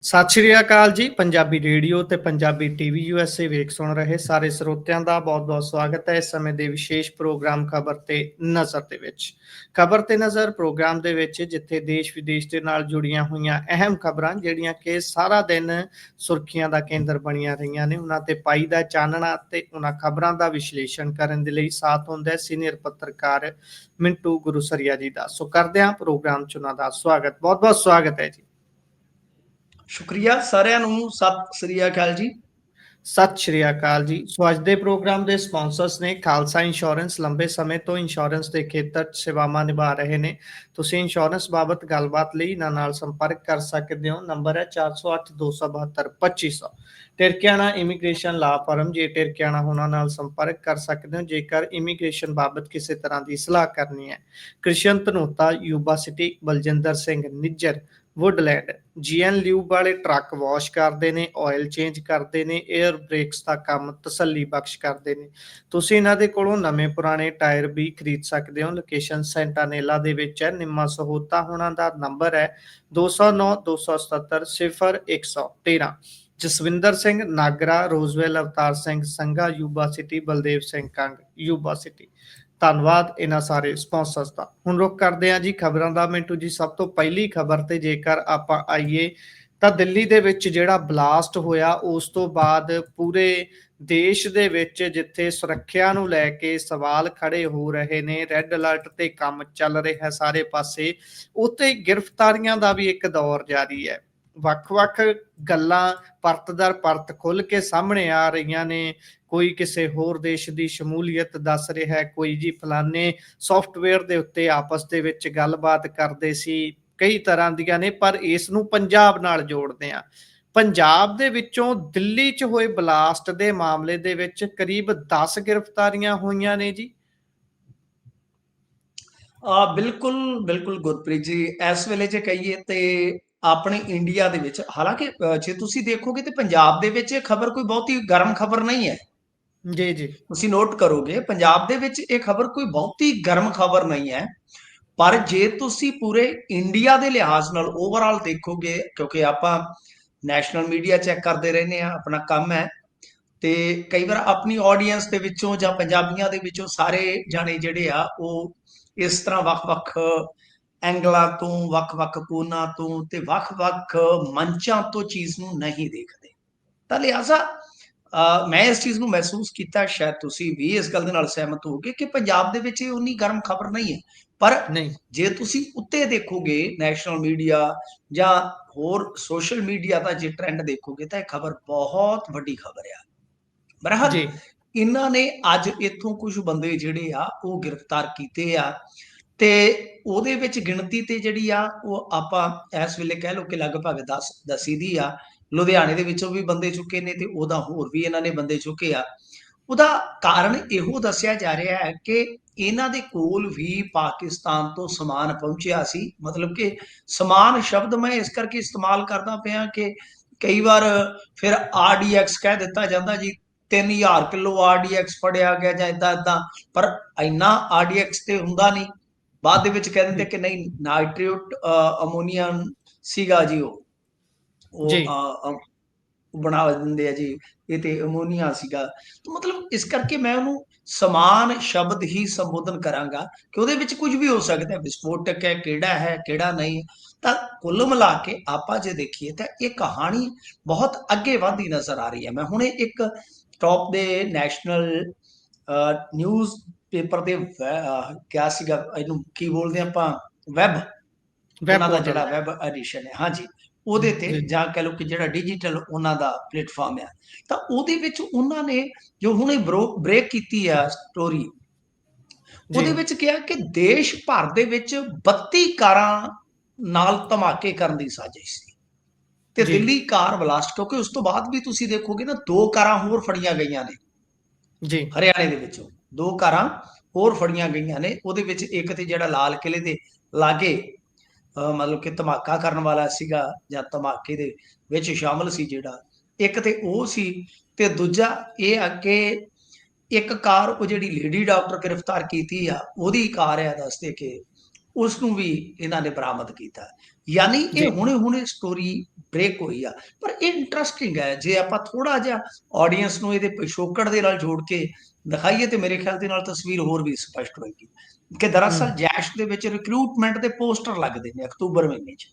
ਸਤਿ ਸ਼੍ਰੀ ਅਕਾਲ ਜੀ। ਪੰਜਾਬੀ ਰੇਡੀਓ ਤੇ ਪੰਜਾਬੀ ਟੀਵੀ ਯੂਐਸਏ ਵੇਖ ਸੁਣ ਰਹੇ ਸਾਰੇ ਸਰੋਤਿਆਂ ਦਾ ਬਹੁਤ-ਬਹੁਤ ਸਵਾਗਤ ਹੈ। ਇਸ ਸਮੇਂ ਦੇ ਵਿਸ਼ੇਸ਼ ਪ੍ਰੋਗਰਾਮ ਖਬਰ ਤੇ ਨਜ਼ਰ ਦੇ ਵਿੱਚ। ਖਬਰ ਤੇ ਨਜ਼ਰ ਪ੍ਰੋਗਰਾਮ ਦੇ ਵਿੱਚ ਜਿੱਥੇ ਦੇਸ਼-ਵਿਦੇਸ਼ ਦੇ ਨਾਲ ਜੁੜੀਆਂ ਹੋਈਆਂ ਅਹਿਮ ਖਬਰਾਂ ਜਿਹੜੀਆਂ ਕਿ ਸਾਰਾ ਦਿਨ ਸੁਰਖੀਆਂ ਦਾ ਕੇਂਦਰ ਬਣੀਆਂ ਰਹੀਆਂ ਨੇ, ਉਹਨਾਂ ਤੇ ਪਾਈ ਦਾ ਚਾਨਣਾ ਤੇ ਉਹਨਾਂ ਖਬਰਾਂ ਦਾ ਵਿਸ਼ਲੇਸ਼ਣ ਕਰਨ ਦੇ ਲਈ ਸਾਥ ਹੁੰਦਾ ਹੈ ਸੀਨੀਅਰ ਪੱਤਰਕਾਰ ਮਿੰਟੂ ਗੁਰੂਸਰੀਆ ਜੀ ਦਾ। ਸੋ ਕਰਦੇ ਹਾਂ ਪ੍ਰੋਗਰਾਮ 'ਚ ਉਹਨਾਂ ਦਾ ਸਵਾਗਤ। ਬਹੁਤ-ਬਹੁਤ ਸਵਾਗਤ ਹੈ ਜੀ। ਸ਼ੁਕਰੀਆ ਸਾਰਿਆਂ ਨੂੰ। ਸਤਿ ਸ੍ਰੀ ਅਕਾਲ ਜੀ। ਸਤਿ ਸ਼੍ਰੀ ਅਕਾਲ ਜੀ। ਸੋ ਅੱਜ ਦੇ ਪ੍ਰੋਗਰਾਮ ਦੇ ਸਪਾਂਸਰਸ ਨੇ ਖਾਲਸਾ ਇੰਸ਼ੋਰੈਂਸ। ਲੰਬੇ ਸਮੇਂ ਤੋਂ ਇੰਸ਼ੋਰੈਂਸ ਦੇ ਖੇਤਰ 'ਚ ਸੇਵਾਵਾਂ ਨਿਭਾ ਰਹੇ ਨੇ। ਤੁਸੀਂ ਇੰਸ਼ੋਰੈਂਸ ਬਾਬਤ ਗੱਲਬਾਤ ਲਈ ਇਹਨਾਂ ਨਾਲ ਸੰਪਰਕ ਕਰ ਸਕਦੇ ਹੋ। ਨੰਬਰ ਹੈ 408 272 2500। ਟਿਰਕਿਆਣਾ ਇਮੀਗ੍ਰੇਸ਼ਨ ਲਾ ਫਰਮ। ਜੇ ਟਿਰਕਿਆਣਾ ਉਹਨਾਂ ਨਾਲ ਸੰਪਰਕ ਕਰ ਸਕਦੇ ਹੋ ਜੇਕਰ ਇਮੀਗ੍ਰੇਸ਼ਨ ਬਾਬਤ ਕਿਸੇ ਤਰ੍ਹਾਂ ਦੀ ਸਲਾਹ ਕਰਨੀ ਹੈ। Krishan Dhanota Yuba City. Baljinder Singh Nijjar Woodland. GN lube ਵਾਲੇ ਟਰੱਕ ਵਾਸ਼ ਕਰਦੇ ਨੇ, ਆਇਲ ਚੇਂਜ ਕਰਦੇ ਨੇ, 에ਅਰ ਬ੍ਰੇਕਸ ਦਾ ਕੰਮ ਤਸੱਲੀ ਬਖਸ਼ ਕਰਦੇ ਨੇ। ਤੁਸੀਂ ਇਹਨਾਂ ਦੇ ਕੋਲੋਂ ਨਵੇਂ ਪੁਰਾਣੇ ਟਾਇਰ ਵੀ ਖਰੀਦ ਸਕਦੇ ਹੋ। ਲੋਕੇਸ਼ਨ ਸੈਂਟਾਨੇਲਾ ਦੇ ਵਿੱਚ ਹੈ। ਨਿੰਮਾ ਸਹੋਤਾ ਹੋਣਾ ਦਾ ਨੰਬਰ ਹੈ 209 277 0113। Jaswinder Singh Nagra Roswell. Avtar Singh Sangha Yuba City. Baldev Singh Kang Yuba City. ਧੰਨਵਾਦ ਇਹਨਾਂ ਸਾਰੇ ਸਪਾਂਸਰਸ ਦਾ। ਹੁਣ ਰੁਕ ਕਰਦੇ ਹਾਂ ਜੀ ਖਬਰਾਂ ਦਾ। ਮਿੰਟੂ ਜੀ, ਸਭ ਤੋਂ ਪਹਿਲੀ ਖਬਰ ਤੇ ਜੇਕਰ ਆਪਾਂ ਆਈਏ ਤਾਂ ਦਿੱਲੀ ਦੇ ਵਿੱਚ ਜਿਹੜਾ ਬਲਾਸਟ ਹੋਇਆ ਉਸ ਤੋਂ ਬਾਅਦ ਪੂਰੇ ਦੇਸ਼ ਦੇ ਵਿੱਚ ਜਿੱਥੇ ਸੁਰੱਖਿਆ ਨੂੰ ਲੈ ਕੇ ਸਵਾਲ ਖੜੇ ਹੋ ਰਹੇ ਨੇ, ਰੈੱਡ ਅਲਰਟ ਤੇ ਕੰਮ ਚੱਲ ਰਿਹਾ ਸਾਰੇ ਪਾਸੇ, ਉੱਥੇ ਗ੍ਰਿਫਤਾਰੀਆਂ ਦਾ ਵੀ ਇੱਕ ਦੌਰ ਜਾਰੀ ਹੈ। ਵੱਖ-ਵੱਖ ਗੱਲਾਂ ਪਰਤ ਦਰ ਪਰਤ ਖੁੱਲ੍ਹ ਕੇ ਸਾਹਮਣੇ ਆ ਰਹੀਆਂ ਨੇ। ਕੋਈ ਕਿਸੇ ਹੋਰ ਦੇਸ਼ ਦੀ ਸ਼ਮੂਲੀਅਤ ਦੱਸ ਰਿਹਾ ਹੈ, ਕੋਈ ਜੀ ਫਲਾਨੇ ਸੌਫਟਵੇਅਰ ਦੇ ਉੱਤੇ ਆਪਸ ਦੇ ਵਿੱਚ ਗੱਲਬਾਤ ਕਰਦੇ ਸੀ। ਕਈ ਤਰ੍ਹਾਂ ਦੀਆਂ ਨੇ, ਪਰ ਇਸ ਨੂੰ ਪੰਜਾਬ ਨਾਲ ਜੋੜਦੇ ਆ। ਪੰਜਾਬ ਦੇ ਵਿੱਚੋਂ ਦਿੱਲੀ 'ਚ ਹੋਏ ਬਲਾਸਟ ਦੇ ਮਾਮਲੇ ਦੇ ਵਿੱਚ ਕਰੀਬ 10 ਗ੍ਰਿਫਤਾਰੀਆਂ ਹੋਈਆਂ ਨੇ ਜੀ। ਬਿਲਕੁਲ ਬਿਲਕੁਲ ਗੁਰਪ੍ਰੀਤ ਜੀ। ਇਸ ਵੇਲੇ ਜੇ ਕਹੀਏ ਤੇ ਆਪਣੇ ਇੰਡੀਆ ਦੇ ਵਿੱਚ, ਹਾਲਾਂਕਿ ਜੇ ਤੁਸੀਂ ਦੇਖੋਗੇ ਤੇ ਪੰਜਾਬ ਦੇ ਵਿੱਚ ਇਹ ਖਬਰ ਕੋਈ ਬਹੁਤੀ ਗਰਮ ਖਬਰ ਨਹੀਂ ਹੈ। ਜੀ ਜੀ। ਤੁਸੀਂ ਨੋਟ ਕਰੋਗੇ ਪੰਜਾਬ ਦੇ ਵਿੱਚ ਇਹ ਖਬਰ ਕੋਈ ਬਹੁਤੀ ਗਰਮ ਖਬਰ ਨਹੀਂ ਹੈ। ਪਰ ਜੇ ਤੁਸੀਂ ਪੂਰੇ ਇੰਡੀਆ ਦੇ ਲਿਹਾਜ਼ ਨਾਲ ਓਵਰਆਲ ਦੇਖੋਗੇ, ਕਿਉਂਕਿ ਆਪਾਂ ਨੈਸ਼ਨਲ ਮੀਡੀਆ ਚੈੱਕ ਕਰਦੇ ਰਹਿੰਦੇ ਆ, ਆਪਣਾ ਕੰਮ ਹੈ, ਤੇ ਕਈ ਵਾਰ ਆਪਣੀ ਆਡੀਅנס ਦੇ ਵਿੱਚੋਂ ਜਾਂ ਪੰਜਾਬੀਆਂ ਦੇ ਵਿੱਚੋਂ ਸਾਰੇ ਜਾਣੇ ਜਿਹੜੇ ਆ ਉਹ ਇਸ ਤਰ੍ਹਾਂ ਵੱਖ-ਵੱਖ ਐਂਗਲਾਂ ਤੋਂ, ਵੱਖ-ਵੱਖ ਕੋਨਾਂ ਤੋਂ ਤੇ ਵੱਖ-ਵੱਖ ਮੰਚਾਂ ਤੋਂ ਚੀਜ਼ ਨੂੰ ਨਹੀਂ ਦੇਖਦੇ। ਤਾਂ ਲਿਹਾਜ਼ਾ ਮੈਂ ਇਸ ਚੀਜ਼ ਨੂੰ ਮਹਿਸੂਸ ਕੀਤਾ, ਸ਼ਾਇਦ ਤੁਸੀਂ ਵੀ ਇਸ ਗੱਲ ਦੇ ਨਾਲ ਸਹਿਮਤ ਹੋਗੇ, ਕਿ ਪੰਜਾਬ ਦੇ ਵਿੱਚ ਇਹ ਉਨੀ ਗਰਮ ਖਬਰ ਨਹੀਂ ਹੈ। ਪਰ ਨਹੀਂ। ਜੇ ਤੁਸੀਂ ਉੱਤੇ ਦੇਖੋਗੇ ਨੈਸ਼ਨਲ ਮੀਡੀਆ ਜਾਂ ਹੋਰ ਸੋਸ਼ਲ ਮੀਡੀਆ ਦਾ ਜੇ ਟ੍ਰੈਂਡ ਦੇਖੋਗੇ ਤਾਂ ਇਹ ਖਬਰ ਬਹੁਤ ਵੱਡੀ ਖਬਰ ਆ। ਬਹਰਹਾਲ ਜੀ ਇਹਨਾਂ ਨੇ ਅੱਜ ਇੱਥੋਂ ਕੁਝ ਬੰਦੇ ਜਿਹੜੇ ਆ ਉਹ ਗ੍ਰਿਫਤਾਰ ਕੀਤੇ ਆ, ਤੇ ਉਹਦੇ ਵਿੱਚ ਗਿਣਤੀ ਤੇ ਜਿਹੜੀ ਆ ਉਹ ਆਪਾਂ ਇਸ ਵੇਲੇ ਕਹਿ ਲਓ ਕਿ ਲਗਭਗ 10 ਦਸੀ ਦੀ ਆ। ਲੁਧਿਆਣੇ ਦੇ ਵਿੱਚੋਂ ਵੀ ਬੰਦੇ ਚੁੱਕੇ ਨੇ ਤੇ ਉਹਦਾ ਹੋਰ ਵੀ ਇਹਨਾਂ ਨੇ ਬੰਦੇ ਚੁੱਕੇ ਆ। ਉਹਦਾ ਕਾਰਨ ਇਹੋ ਦੱਸਿਆ ਜਾ ਰਿਹਾ ਹੈ ਕਿ ਇਹਨਾਂ ਦੇ ਕੋਲ ਵੀ ਪਾਕਿਸਤਾਨ ਤੋਂ ਸਮਾਨ ਪਹੁੰਚਿਆ ਸੀ। ਮਤਲਬ ਕਿ ਸਮਾਨ ਸ਼ਬਦ ਮੈਂ ਇਸ ਕਰਕੇ ਇਸਤੇਮਾਲ ਕਰਦਾ ਪਿਆ ਕਿ ਕਈ ਵਾਰ ਫਿਰ ਆਰਡੀਐਕਸ ਕਹਿ ਦਿੱਤਾ ਜਾਂਦਾ ਜੀ, 3000 ਕਿਲੋ ਆਰਡੀਐਕਸ ਫੜਿਆ ਗਿਆ ਜਾਂ ਇਦਾਂ ਇਦਾਂ, ਪਰ ਇੰਨਾ ਆਰਡੀਐਕਸ ਤੇ ਹੁੰਦਾ ਨਹੀਂ। ਬਾਅਦ ਦੇ ਵਿੱਚ ਕਹਿ ਦਿੰਦੇ ਕਿ ਨਹੀਂ, ਨਾਈਟ੍ਰੇਟ ਅਮੋਨੀਆ ਸੀਗਾ ਜੀ, ਉਹ ਜੀ ਬਣਾ ਦਿੰਦੇ ਆ ਜੀ, ਇਹ ਤੇ ਅਮੋਨੀਆ ਸੀਗਾ। ਤਾਂ ਮਤਲਬ ਇਸ ਕਰਕੇ ਮੈਂ ਉਹਨੂੰ ਸਮਾਨ ਸ਼ਬਦ ਹੀ ਸੰਬੋਧਨ ਕਰਾਂਗਾ ਕਿ ਉਹਦੇ ਵਿੱਚ ਕੁਝ ਵੀ ਹੋ ਸਕਦਾ, ਵਿਸਫੋਟਕ ਹੈ ਕਿਹੜਾ ਨਹੀਂ। ਤਾਂ ਕੁੱਲ ਮਿਲਾ ਕੇ ਆਪਾਂ ਜੇ ਦੇਖੀਏ ਤਾਂ ਇਹ ਕਹਾਣੀ ਬਹੁਤ ਅੱਗੇ ਵਧਦੀ ਨਜ਼ਰ ਆ ਰਹੀ ਹੈ। ਮੈਂ ਹੁਣੇ ਇੱਕ ਟੌਪ ਦੇ ਨੈਸ਼ਨਲ ਨਿਊਜ਼ ਪੇਪਰ ਦੇ ਕਿਆ ਸੀਗਾ, ਇਹਨੂੰ ਕੀ ਬੋਲਦੇ ਆਪਾਂ, ਵੈਬ, ਵੈਬ ਉਹਨਾਂ ਦਾ ਪੋਰਟਲ। ਜਿਹੜਾ ਵੈਬ ਐਡੀਸ਼ਨ ਹੈ, ਹਾਂਜੀ, ਉਹਦੇ ਤੇ ਜੀ ਜਾਂ ਕਹਿ ਲਓ ਕਿ ਜਿਹੜਾ ਡਿਜੀਟਲ ਉਹਨਾਂ ਦਾ ਪਲੇਟਫਾਰਮ ਆ, ਤਾਂ ਉਹਦੇ ਵਿੱਚ ਉਹਨਾਂ ਨੇ ਜੋ ਹੁਣੇ ਬ੍ਰੇਕ ਕੀਤੀ ਆ ਸਟੋਰੀ, ਜੀ ਉਹਦੇ ਵਿੱਚ ਕਿਹਾ ਕਿ ਦੇਸ਼ ਭਰ ਦੇ ਵਿੱਚ 32 ਕਾਰਾਂ ਨਾਲ ਧਮਾਕੇ ਕਰਨ ਦੀ ਸਾਜ਼ਿਸ਼ ਸੀ ਤੇ ਜੀ ਦਿੱਲੀ ਕਾਰ ਬਲਾਸਟ, ਕਿਉਂਕਿ ਉਸ ਤੋਂ ਬਾਅਦ ਵੀ ਤੁਸੀਂ ਦੇਖੋਗੇ ਨਾ 2 ਕਾਰਾਂ ਹੋਰ ਫੜੀਆਂ ਗਈਆਂ ਨੇ ਜੀ ਹਰਿਆਣੇ ਦੇ ਵਿੱਚੋਂ। 2 ਕਾਰਾਂ ਹੋਰ ਫੜੀਆਂ ਗਈਆਂ ਨੇ। ਉਹਦੇ ਵਿੱਚ ਇੱਕ ਤੇ ਜਿਹੜਾ ਲਾਲ ਕਿਲੇ ਦੇ ਲਾਗੇ ਮਤਲਬ ਕਿ ਧਮਾਕਾ ਕਰਨ ਵਾਲਾ ਸੀਗਾ ਜਾਂ ਧਮਾਕੇ ਦੇ ਵਿੱਚ ਸ਼ਾਮਲ ਸੀ ਜਿਹੜਾ, ਇੱਕ ਤੇ ਉਹ ਸੀ, ਤੇ ਦੂਜਾ ਇਹ ਆ ਕਿ ਇੱਕ ਕਾਰ ਉਹ ਜਿਹੜੀ ਲੇਡੀ ਡਾਕਟਰ ਗ੍ਰਿਫਤਾਰ ਕੀਤੀ ਆ, ਉਹਦੀ ਕਾਰ ਆ, ਦੱਸਦੇ ਕਿ ਉਸ ਨੂੰ ਵੀ ਇਹਨਾਂ ਨੇ ਬਰਾਮਦ ਕੀਤਾ। ਯਾਨੀ ਜੀ, ਇਹ ਹੁਣੇ-ਹੁਣੇ ਸਟੋਰੀ ਬ੍ਰੇਕ ਹੋਈ ਆ। ਪਰ ਇਹ ਇੰਟਰਸਟਿੰਗ ਹੈ, ਜੇ ਆਪਾਂ ਥੋੜ੍ਹਾ ਜਿਹਾ ਆਡੀਅנס ਨੂੰ ਇਹਦੇ ਪਿਛੋਕੜ ਦੇ ਨਾਲ ਜੋੜ ਕੇ ਦਿਖਾਈਏ ਤੇ ਮੇਰੇ ਖਿਆਲ ਦੇ ਨਾਲ ਤਸਵੀਰ ਹੋਰ ਵੀ ਸਪਸ਼ਟ ਹੋਏਗੀ ਕਿ ਦਰਅਸਲ ਹੂੰ, ਜੈਸ਼ ਦੇ ਵਿੱਚ ਰਿਕਰੂਟਮੈਂਟ ਦੇ ਪੋਸਟਰ ਲੱਗਦੇ ਨੇ ਅਕਤੂਬਰ ਮਹੀਨੇ 'ਚ।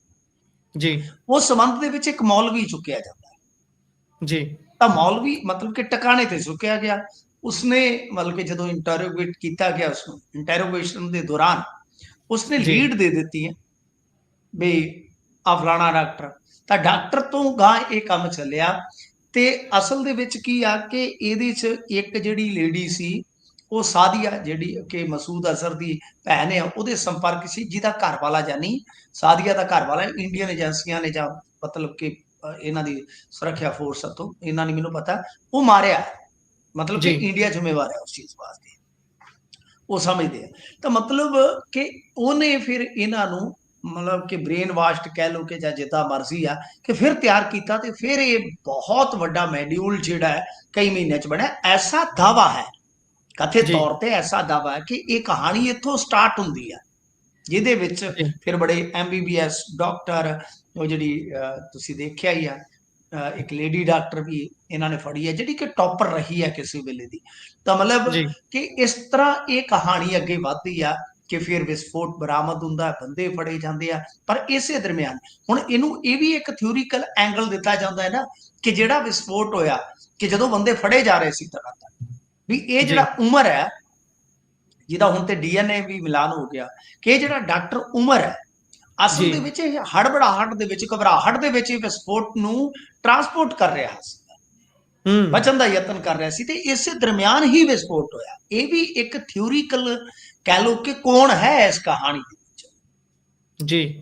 ਜੀ, ਉਸ ਸੰਬੰਧ ਦੇ ਵਿੱਚ ਇੱਕ ਮੌਲਵੀ ਚੁੱਕਿਆ ਜਾਂਦਾ ਹੈ। ਜੀ, ਤਾਂ ਮੌਲਵੀ ਮਤਲਬ ਕਿ ਟਿਕਾਣੇ ਤੇ ਚੁੱਕਿਆ ਗਿਆ। ਉਸਨੇ ਮਤਲਬ ਕਿ ਜਦੋਂ ਇੰਟਰੋਗੇਟ ਕੀਤਾ ਗਿਆ ਉਸਨੂੰ, ਇੰਟਰੋਗੇਸ਼ਨ ਦੇ ਦੌਰਾਨ ਉਸਨੇ ਜੀ, ਲੀਡ ਦੇ ਦਿੱਤੀ ਹੈ ਵੀ ਆ ਫਲਾਣਾ ਡਾਕਟਰ। ਤਾਂ ਡਾਕਟਰ ਤੋਂ ਗਾਂ ਇਹ ਕੰਮ ਚੱਲਿਆ ਤੇ ਅਸਲ ਦੇ ਵਿੱਚ ਕੀ ਆ ਕਿ ਇਹਦੇ 'ਚ ਇੱਕ ਜਿਹੜੀ ਲੇਡੀ ਸੀ, ਉਹ ਸਾਦੀਆ, ਜਿਹੜੀ ਕਿ ਮਸੂਦ ਅਜ਼ਹਰ ਦੀ ਭੈਣ ਆ, ਉਹਦੇ ਸੰਪਰਕ ਸੀ, ਜਿਹਦਾ ਘਰ ਵਾਲਾ ਜਾਨੀ ਸਾਦੀਆ ਦਾ ਘਰ ਵਾਲਾ ਇੰਡੀਅਨ ਏਜੰਸੀਆਂ ਨੇ ਜਾਂ ਮਤਲਬ ਕਿ ਇਹਨਾਂ ਦੀ ਸੁਰੱਖਿਆ ਫੋਰਸ ਤੋਂ, ਇਹਨਾਂ ਨੇ ਮੈਨੂੰ ਪਤਾ, ਉਹ ਮਾਰਿਆ। ਮਤਲਬ ਕਿ ਜੀ, ਇੰਡੀਆ ਜ਼ਿੰਮੇਵਾਰ ਹੈ ਉਸ ਚੀਜ਼ ਵਾਸਤੇ, ਉਹ ਸਮਝਦੇ ਆ। ਤਾਂ ਮਤਲਬ ਕਿ ਉਹਨੇ ਫਿਰ ਇਹਨਾਂ ਨੂੰ ਮਤਲਬ ਕਿ ਬ੍ਰੇਨ ਵਾਸ਼ਡ ਕਹਿ ਲਓ ਕਿ ਜਾਂ ਜਿੱਦਾਂ ਮਰਜ਼ੀ ਆ, ਕਿ ਫਿਰ ਤਿਆਰ ਕੀਤਾ ਤੇ ਫਿਰ ਇਹ ਬਹੁਤ ਵੱਡਾ ਮੈਡਿਊਲ ਜਿਹੜਾ ਹੈ ਕਈ ਮਹੀਨਿਆਂ 'ਚ ਬਣਿਆ। ਐਸਾ ਦਾਵਾ ਹੈ, ਕਥਿਤ ਜੀ, ਤੌਰ ਤੇ ਐਸਾ ਦਾਵਾ ਹੈ ਕਿ ਇਹ ਕਹਾਣੀ ਇੱਥੋਂ ਸਟਾਰਟ ਹੁੰਦੀ ਹੈ, ਜਿਹਦੇ ਵਿੱਚ ਜੀ, ਫਿਰ ਬੜੇ MBBS ਡਾਕਟਰ, ਉਹ ਜਿਹੜੀ ਤੁਸੀਂ ਦੇਖਿਆ ਹੀ ਆ, ਇੱਕ ਲੇਡੀ ਡਾਕਟਰ ਵੀ ਇਹਨਾਂ ਨੇ ਫੜੀ ਹੈ, ਜਿਹੜੀ ਕਿ ਟੌਪਰ ਰਹੀ ਹੈ ਕਿਸੇ ਵੇਲੇ ਦੀ। ਤਾਂ ਮਤਲਬ ਜੀ, ਕਿ ਇਸ ਤਰ੍ਹਾਂ ਇਹ ਕਹਾਣੀ ਅੱਗੇ ਵੱਧਦੀ ਆ ਕਿ ਫਿਰ ਵਿਸਫੋਟ ਬਰਾਮਦ ਹੁੰਦਾ, ਬੰਦੇ ਫੜੇ ਜਾਂਦੇ ਆ। ਪਰ ਇਸੇ ਦਰਮਿਆਨ ਹੁਣ ਇਹਨੂੰ ਇਹ ਵੀ ਇੱਕ ਥਿਊਰੀਕਲ ਐਂਗਲ ਦਿੱਤਾ ਜਾਂਦਾ ਹੈ ਨਾ, ਕਿ ਜਿਹੜਾ ਵਿਸਫੋਟ ਹੋਇਆ, ਕਿ ਜਦੋਂ ਬੰਦੇ ਫੜੇ ਜਾ ਰਹੇ ਸੀ ਤਰ੍ਹਾਂ ਵੀ ਇਹ ਜੀ, ਜਿਹੜਾ ਉਮਰ ਹੈ, ਜਿਹਦਾ ਹੁਣ ਤੇ DNA ਵੀ ਮਿਲਾਨ ਹੋ ਗਿਆ, ਕਿ ਇਹ ਜਿਹੜਾ ਡਾਕਟਰ ਉਮਰ ਹੈ, ਅਸਲ ਜੀ, ਦੇ ਵਿੱਚ ਇਹ ਹੜਬੜਾਹਟ ਦੇ ਵਿੱਚ, ਘਬਰਾਹਟ ਦੇ ਵਿੱਚ ਇਹ ਵਿਸਫੋਟ ਨੂੰ ਟਰਾਂਸਪੋਰਟ ਕਰ ਰਿਹਾ ਸੀ, ਹੂੰ, ਬਚਣ ਦਾ ਯਤਨ ਕਰ ਰਿਹਾ ਸੀ, ਤੇ ਇਸੇ ਦਰਮਿਆਨ ਹੀ ਵਿਸਫੋਟ ਹੋਇਆ। ਇਹ ਵੀ ਇੱਕ ਥਿਊਰੀਕਲ ਕਹਿ ਲਓ ਕਿ ਕੌਣ ਹੈ ਇਸ ਕਹਾਣੀ ਦੇ ਵਿੱਚ। ਜੀ,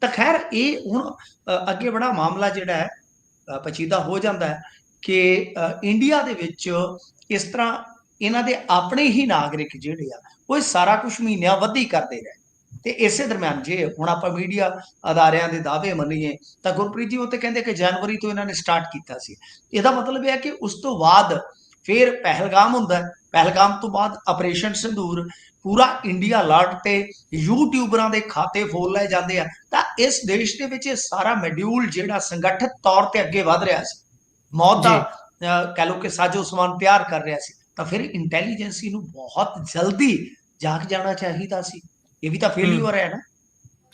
ਤਾਂ ਖੈਰ ਇਹ ਹੁਣ ਅੱਗੇ ਬੜਾ ਮਾਮਲਾ ਜਿਹੜਾ ਹੈ ਪਚੀਦਾ ਹੋ ਜਾਂਦਾ ਹੈ ਕਿ ਇੰਡੀਆ ਦੇ ਵਿੱਚ ਇਸ ਤਰ੍ਹਾਂ ਇਹਨਾਂ ਦੇ ਆਪਣੇ ਹੀ ਨਾਗਰਿਕ ਜਿਹੜੇ ਆ, ਉਹ ਇਹ ਸਾਰਾ ਕੁਝ ਮਹੀਨਿਆਂ ਵੱਧੀ ਕਰਦੇ ਰਹੇ। ਤੇ ਇਸੇ ਦਰਮਿਆਨ ਜੇ ਹੁਣ ਆਪਾਂ ਮੀਡੀਆ ਅਦਾਰਿਆਂ ਦੇ ਦਾਅਵੇ ਮੰਨੀਏ, ਤਾਂ ਗੁਰਪ੍ਰੀਤ ਜੀ ਉਹ ਤੇ ਕਹਿੰਦੇ ਕਿ ਜਨਵਰੀ ਤੋਂ ਇਹਨਾਂ ਨੇ ਸਟਾਰਟ ਕੀਤਾ ਸੀ। ਇਹਦਾ ਮਤਲਬ ਇਹ ਹੈ ਕਿ ਉਸ ਤੋਂ ਬਾਅਦ ਫਿਰ ਪਹਿਲਗਾਮ ਹੁੰਦਾ ਹੈ, ਪਹਿਲਗਾਮ ਤੋਂ ਬਾਅਦ ਆਪਰੇਸ਼ਨ ਸਿੰਦੂਰ, ਪੂਰਾ ਇੰਡੀਆ ਅਲਰਟ ਤੇ ਯੂਟਿਊਬਰਾਂ ਦੇ ਖਾਤੇ ਫੋਲ ਲਏ ਜਾਂਦੇ ਆ। ਤਾਂ ਇਸ ਦੇਸ਼ ਦੇ ਵਿੱਚ ਇਹ ਸਾਰਾ ਮੋਡਿਊਲ ਜਿਹੜਾ ਸੰਗਠਿਤ ਤੌਰ ਤੇ ਅੱਗੇ ਵਧ ਰਿਹਾ ਸੀ, ਮੌਤ ਦਾ ਜੀ, ਕਹਿ ਲਓ ਕਿ ਸਾਜੋ ਸਮਾਨ ਤਿਆਰ ਕਰ ਰਿਹਾ ਸੀ। ਤਾਂ ਫਿਰ ਇੰਟੈਲੀਜੈਂਸੀ ਨੂੰ ਬਹੁਤ ਜਲਦੀ ਜਾਗ ਜਾਣਾ ਚਾਹੀਦਾ ਸੀ। ਇਹ ਵੀ ਤਾਂ ਹੂੰ, ਫੇਲਿਓਰ ਹੈ ਨਾ।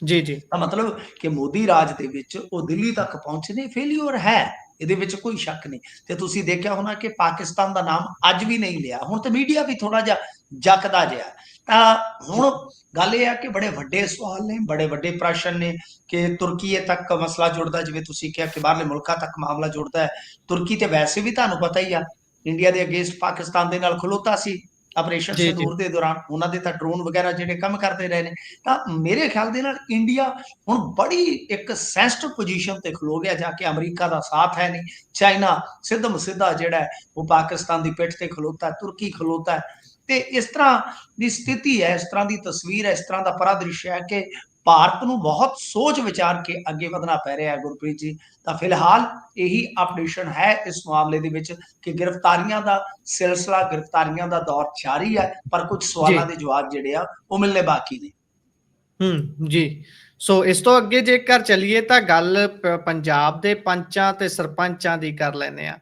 ਜੀ, ਜੀ, ਤਾਂ ਮਤਲਬ ਕਿ ਮੋਦੀ ਰਾਜ ਦੇ ਵਿੱਚ ਉਹ ਦਿੱਲੀ ਤੱਕ ਪਹੁੰਚਣੇ ਫੇਲਿਓਰ ਹੈ, ਇਹਦੇ ਵਿੱਚ ਕੋਈ ਸ਼ੱਕ ਨਹੀਂ। ਤੇ ਤੁਸੀਂ ਦੇਖਿਆ ਹੋਣਾ ਕਿ ਪਾਕਿਸਤਾਨ ਦਾ ਨਾਮ ਅੱਜ ਵੀ ਨਹੀਂ ਲਿਆ। ਹੁਣ ਤੇ ਮੀਡੀਆ ਵੀ ਥੋੜਾ ਜਿਹਾ ਜੱਕਦਾ ਜਿਹਾ। ਤਾਂ ਹੁਣ ਗੱਲ ਇਹ ਆ ਕਿ ਬੜੇ ਵੱਡੇ ਸਵਾਲ ਨੇ, ਬੜੇ ਵੱਡੇ ਪ੍ਰਸ਼ਨ ਨੇ ਕਿ ਤੁਰਕੀਏ ਤੱਕ ਮਸਲਾ ਜੁੜਦਾ, ਜਿਵੇਂ ਤੁਸੀਂ ਕਿਹਾ ਕਿ ਬਾਹਰਲੇ ਮੁਲਕਾਂ ਤੱਕ ਮਾਮਲਾ ਜੁੜਦਾ ਹੈ। ਤੁਰਕੀ ਤੇ ਵੈਸੇ ਵੀ ਤੁਹਾਨੂੰ ਪਤਾ ਹੀ ਆ, ਇੰਡੀਆ ਦੇ ਅਗੇਂਸਟ ਪਾਕਿਸਤਾਨ ਦੇ ਨਾਲ ਖਲੋਤਾ ਸੀ ਆਪਰੇਸ਼ਨ ਜੀ, ਜੀ, ਸਿੰਦੂਰ ਦੇ ਦੌਰਾਨ। ਉਹਨਾਂ ਦੇ ਤਾਂ ਡਰੋਨ ਵਗੈਰਾ ਜਿਹੜੇ ਕੰਮ ਕਰਦੇ ਰਹੇ ਨੇ। ਤਾਂ ਮੇਰੇ ਖਿਆਲ ਦੇ ਨਾਲ ਇੰਡੀਆ ਹੁਣ ਬੜੀ ਇੱਕ ਸੈਂਸਿਟਿਵ ਪੋਜੀਸ਼ਨ ਤੇ ਖਲੋ ਗਿਆ ਜਾ ਕੇ। ਅਮਰੀਕਾ ਦਾ ਸਾਥ ਹੈ ਨਹੀਂ, ਚਾਈਨਾ ਸਿੱਧਮ ਸਿੱਧਾ ਜਿਹੜਾ ਹੈ ਉਹ ਪਾਕਿਸਤਾਨ ਦੀ ਪਿੱਠ ਤੇ ਖਲੋਤਾ, ਤੁਰਕੀ ਖਲੋਤਾ। ਤੇ ਇਸ ਤਰ੍ਹਾਂ ਦੀ ਸਥਿਤੀ ਹੈ, ਇਸ ਤਰ੍ਹਾਂ ਦੀ ਤਸਵੀਰ ਹੈ, ਇਸ ਤਰ੍ਹਾਂ ਦਾ ਪਰਿਦ੍ਰਿਸ਼ ਹੈ ਕਿ ਭਾਰਤ ਨੂੰ ਬਹੁਤ ਸੋਚ ਵਿਚਾਰ ਕੇ ਅੱਗੇ ਵਧਣਾ ਪੈ ਰਿਹਾ ਹੈ ਗੁਰਪ੍ਰੀਤ ਜੀ। ਤਾਂ ਫਿਲਹਾਲ ਇਹੀ ਅਪਡੇਸ਼ਨ ਹੈ ਇਸ ਮਾਮਲੇ ਦੇ ਵਿੱਚ ਕਿ ਗ੍ਰਿਫਤਾਰੀਆਂ ਦਾ ਸਿਲਸਿਲਾ, ਗ੍ਰਿਫਤਾਰੀਆਂ ਦਾ ਦੌਰ ਜਾਰੀ ਹੈ, ਪਰ ਕੁਝ ਜੀ, ਸਵਾਲਾਂ ਦੇ ਜਵਾਬ ਜਿਹੜੇ ਆ ਉਹ ਮਿਲਣੇ ਬਾਕੀ ਨੇ। ਜੀ। ਸੋ ਇਸ ਤੋਂ ਅੱਗੇ ਜੇਕਰ ਚੱਲੀਏ ਤਾਂ ਗੱਲ ਪੰਜਾਬ ਦੇ ਪੰਚਾਂ ਤੇ ਸਰਪੰਚਾਂ ਦੀ ਕਰ ਲੈਂਦੇ ਆ।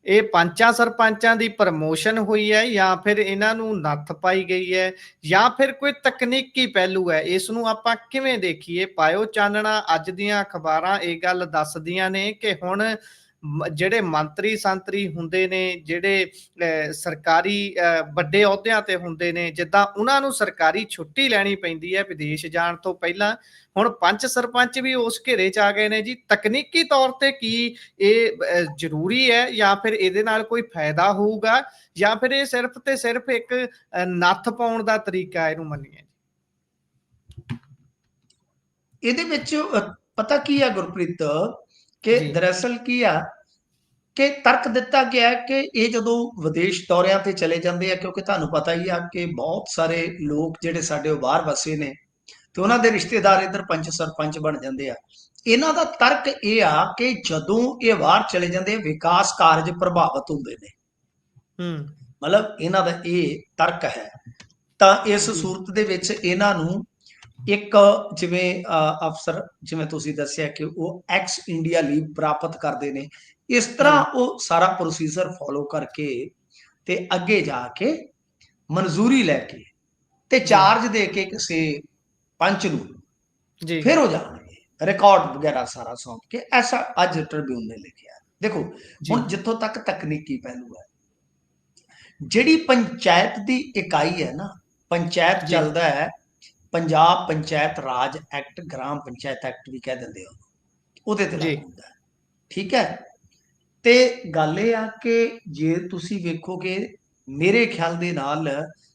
ਇਹ ਪੰਚਾਂ ਸਰਪੰਚਾਂ ਦੀ ਪ੍ਰਮੋਸ਼ਨ ਹੋਈ ਹੈ ਜਾਂ ਫਿਰ ਇਹਨਾਂ ਨੂੰ ਨੱਥ ਪਾਈ ਗਈ ਹੈ ਜਾਂ ਫਿਰ ਕੋਈ ਤਕਨੀਕੀ ਪਹਿਲੂ ਹੈ? ਇਸ ਨੂੰ ਆਪਾਂ ਕਿਵੇਂ ਦੇਖੀਏ? ਪਾਇਓ ਚਾਨਣਾ। ਅੱਜ ਦੀਆਂ ਅਖਬਾਰਾਂ ਇਹ ਗੱਲ ਦੱਸਦੀਆਂ ਨੇ ਕਿ ਹੁਣ ਜਿਹੜੇ ਮੰਤਰੀ ਸੰਤਰੀ ਹੁੰਦੇ ਨੇ, ਜਿਹੜੇ ਸਰਕਾਰੀ ਵੱਡੇ ਅਹੁਦਿਆਂ ਤੇ ਹੁੰਦੇ ਨੇ, ਜਿੱਦਾਂ ਉਹਨਾਂ ਨੂੰ ਸਰਕਾਰੀ ਛੁੱਟੀ ਲੈਣੀ ਪੈਂਦੀ ਹੈ ਵਿਦੇਸ਼ ਜਾਣ ਤੋਂ ਪਹਿਲਾਂ, ਹੁਣ ਪੰਚ ਸਰਪੰਚ ਵੀ ਉਸ ਘੇਰੇ 'ਚ ਆ ਗਏ ਨੇ ਜੀ। ਤਕਨੀਕੀ ਤੌਰ ਤੇ ਕੀ ਇਹ ਜ਼ਰੂਰੀ ਹੈ ਜਾਂ ਫਿਰ ਇਹਦੇ ਨਾਲ ਕੋਈ ਫਾਇਦਾ ਹੋਊਗਾ ਜਾਂ ਫਿਰ ਇਹ ਸਿਰਫ ਤੇ ਸਿਰਫ ਇੱਕ ਨੱਥ ਪਾਉਣ ਦਾ ਤਰੀਕਾ ਇਹਨੂੰ ਮੰਨੀਏ? ਇਹਦੇ ਵਿੱਚ ਪਤਾ ਕੀ ਆ ਗੁਰਪ੍ਰੀਤ, ਕਿ ਜੀ, ਦਰਅਸਲ ਕੀ ਆ ਕਿ ਤਰਕ ਦਿੱਤਾ ਗਿਆ ਕਿ ਇਹ ਜਦੋਂ ਵਿਦੇਸ਼ ਦੌਰਿਆਂ ਤੇ ਚਲੇ ਜਾਂਦੇ ਆ, ਕਿਉਂਕਿ ਤੁਹਾਨੂੰ ਪਤਾ ਹੀ ਆ ਕਿ ਬਹੁਤ ਸਾਰੇ ਲੋਕ ਜਿਹੜੇ ਸਾਡੇ ਉਹ ਬਾਹਰ ਵਸੇ ਨੇ ਤੇ ਉਹਨਾਂ ਦੇ ਰਿਸ਼ਤੇਦਾਰ ਇੱਧਰ ਪੰਚ ਸਰਪੰਚ ਬਣ ਜਾਂਦੇ ਆ। ਇਹਨਾਂ ਦਾ ਤਰਕ ਇਹ ਆ ਕਿ ਜਦੋਂ ਇਹ ਬਾਹਰ ਚਲੇ ਜਾਂਦੇ ਆ, ਵਿਕਾਸ ਕਾਰਜ ਪ੍ਰਭਾਵਿਤ ਹੁੰਦੇ ਨੇ। ਹੂੰ, ਮਤਲਬ ਇਹਨਾਂ ਦਾ ਇਹ ਤਰਕ ਹੈ। ਤਾਂ ਇਸ ਜੀ, ਸੂਰਤ ਦੇ ਵਿੱਚ ਇਹਨਾਂ ਨੂੰ ਇੱਕ ਜਿਵੇਂ ਅਫਸਰ ਜਿਵੇਂ ਤੁਸੀਂ ਦੱਸਿਆ ਕਿ ਉਹ ਐਕਸ ਇੰਡੀਆ ਲੀਵ ਪ੍ਰਾਪਤ ਕਰਦੇ ਨੇ, ਇਸ ਤਰ੍ਹਾਂ ਜੀ, ਉਹ ਸਾਰਾ ਪ੍ਰੋਸੀਜਰ ਫੋਲੋ ਕਰਕੇ ਤੇ ਅੱਗੇ ਜਾ ਕੇ ਮਨਜ਼ੂਰੀ ਲੈ ਕੇ ਤੇ ਜੀ, ਚਾਰਜ ਦੇ ਕੇ ਕਿਸੇ ਪੰਚ ਨੂੰ ਜੀ, ਫਿਰ ਹੋ ਜਾਣਗੇ ਰਿਕਾਰਡ ਵਗੈਰਾ ਸਾਰਾ ਸੌਂਪ ਕੇ। ਐਸਾ ਅੱਜ ਟ੍ਰਿਬਿਊਨ ਨੇ ਲਿਖਿਆ। ਦੇਖੋ ਜੀ, ਹੁਣ ਜਿੱਥੋਂ ਤੱਕ ਤਕਨੀਕੀ ਪਹਿਲੂ ਹੈ, ਜਿਹੜੀ ਪੰਚਾਇਤ ਦੀ ਇਕਾਈ ਹੈ ਨਾ, ਪੰਚਾਇਤ ਜੀ, ਚੱਲਦਾ ਹੈ ਪੰਜਾਬ ਪੰਚਾਇਤ ਰਾਜ ਐਕਟ, ਗ੍ਰਾਮ ਪੰਚਾਇਤ ਐਕਟ ਵੀ ਕਹਿ ਦਿੰਦੇ ਹੋ, ਉਹਦੇ ਤੇ ਜੀ, ਲਾਗੂ ਹੁੰਦਾ ਹੈ। ਠੀਕ ਹੈ। ਤੇ ਗੱਲ ਇਹ ਆ ਕਿ ਜੇ ਤੁਸੀਂ ਵੇਖੋਗੇ, ਮੇਰੇ ਖਿਆਲ ਦੇ ਨਾਲ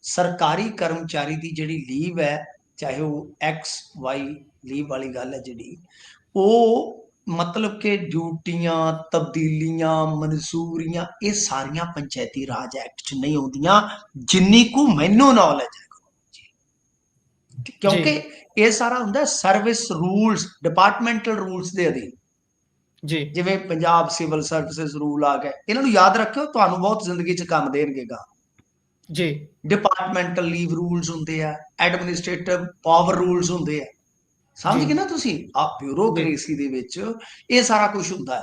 ਸਰਕਾਰੀ ਕਰਮਚਾਰੀ ਦੀ ਜਿਹੜੀ ਲੀਵ ਹੈ, ਚਾਹੇ ਉਹ ਐਕਸ ਵਾਈ ਲੀਵ ਵਾਲੀ ਗੱਲ ਹੈ ਜਿਹੜੀ, ਉਹ ਮਤਲਬ ਕਿ ਡਿਊਟੀਆਂ, ਤਬਦੀਲੀਆਂ, ਮਨਜ਼ੂਰੀਆਂ, ਇਹ ਸਾਰੀਆਂ ਪੰਚਾਇਤੀ ਰਾਜ ਐਕਟ 'ਚ ਨਹੀਂ ਆਉਂਦੀਆਂ, ਜਿੰਨੀ ਕੁ ਮੈਨੂੰ ਨੌਲੇਜ ਹੈ। ਜੀ, ਕਿਉਂਕਿ ਇਹ ਸਾਰਾ ਹੁੰਦਾ ਸਰਵਿਸ ਰੂਲਸ, ਡਿਪਾਰਟਮੈਂਟਲ ਰੂਲਸ ਦੇ ਅਧੀਨ। ਜੀ, ਜਿਵੇਂ ਪੰਜਾਬ ਸਿਵਲ ਸਰਵਿਸਿਜ਼ ਰੂਲ ਆ ਗਏ, ਇਹਨਾਂ ਨੂੰ ਯਾਦ ਰੱਖਿਓ, ਤੁਹਾਨੂੰ ਬਹੁਤ ਜ਼ਿੰਦਗੀ 'ਚ ਕੰਮ ਦੇਣਗੇ ਗਾ। ਜੀ, ਡਿਪਾਰਟਮੈਂਟਲ ਲੀਵ ਰੂਲਸ ਹੁੰਦੇ ਆ, ਐਡਮਿਨਿਸਟ੍ਰੇਟਿਵ ਪਾਵਰ ਰੂਲਸ ਹੁੰਦੇ ਆ। ਜੀ, ਸਮਝ ਗਏ ਨਾ ਤੁਸੀਂ? ਆ ਜੀ, ਬਿਊਰੋਕਰੇਸੀ ਦੇ ਵਿੱਚ ਇਹ ਸਾਰਾ ਕੁਝ ਹੁੰਦਾ ਹੈ।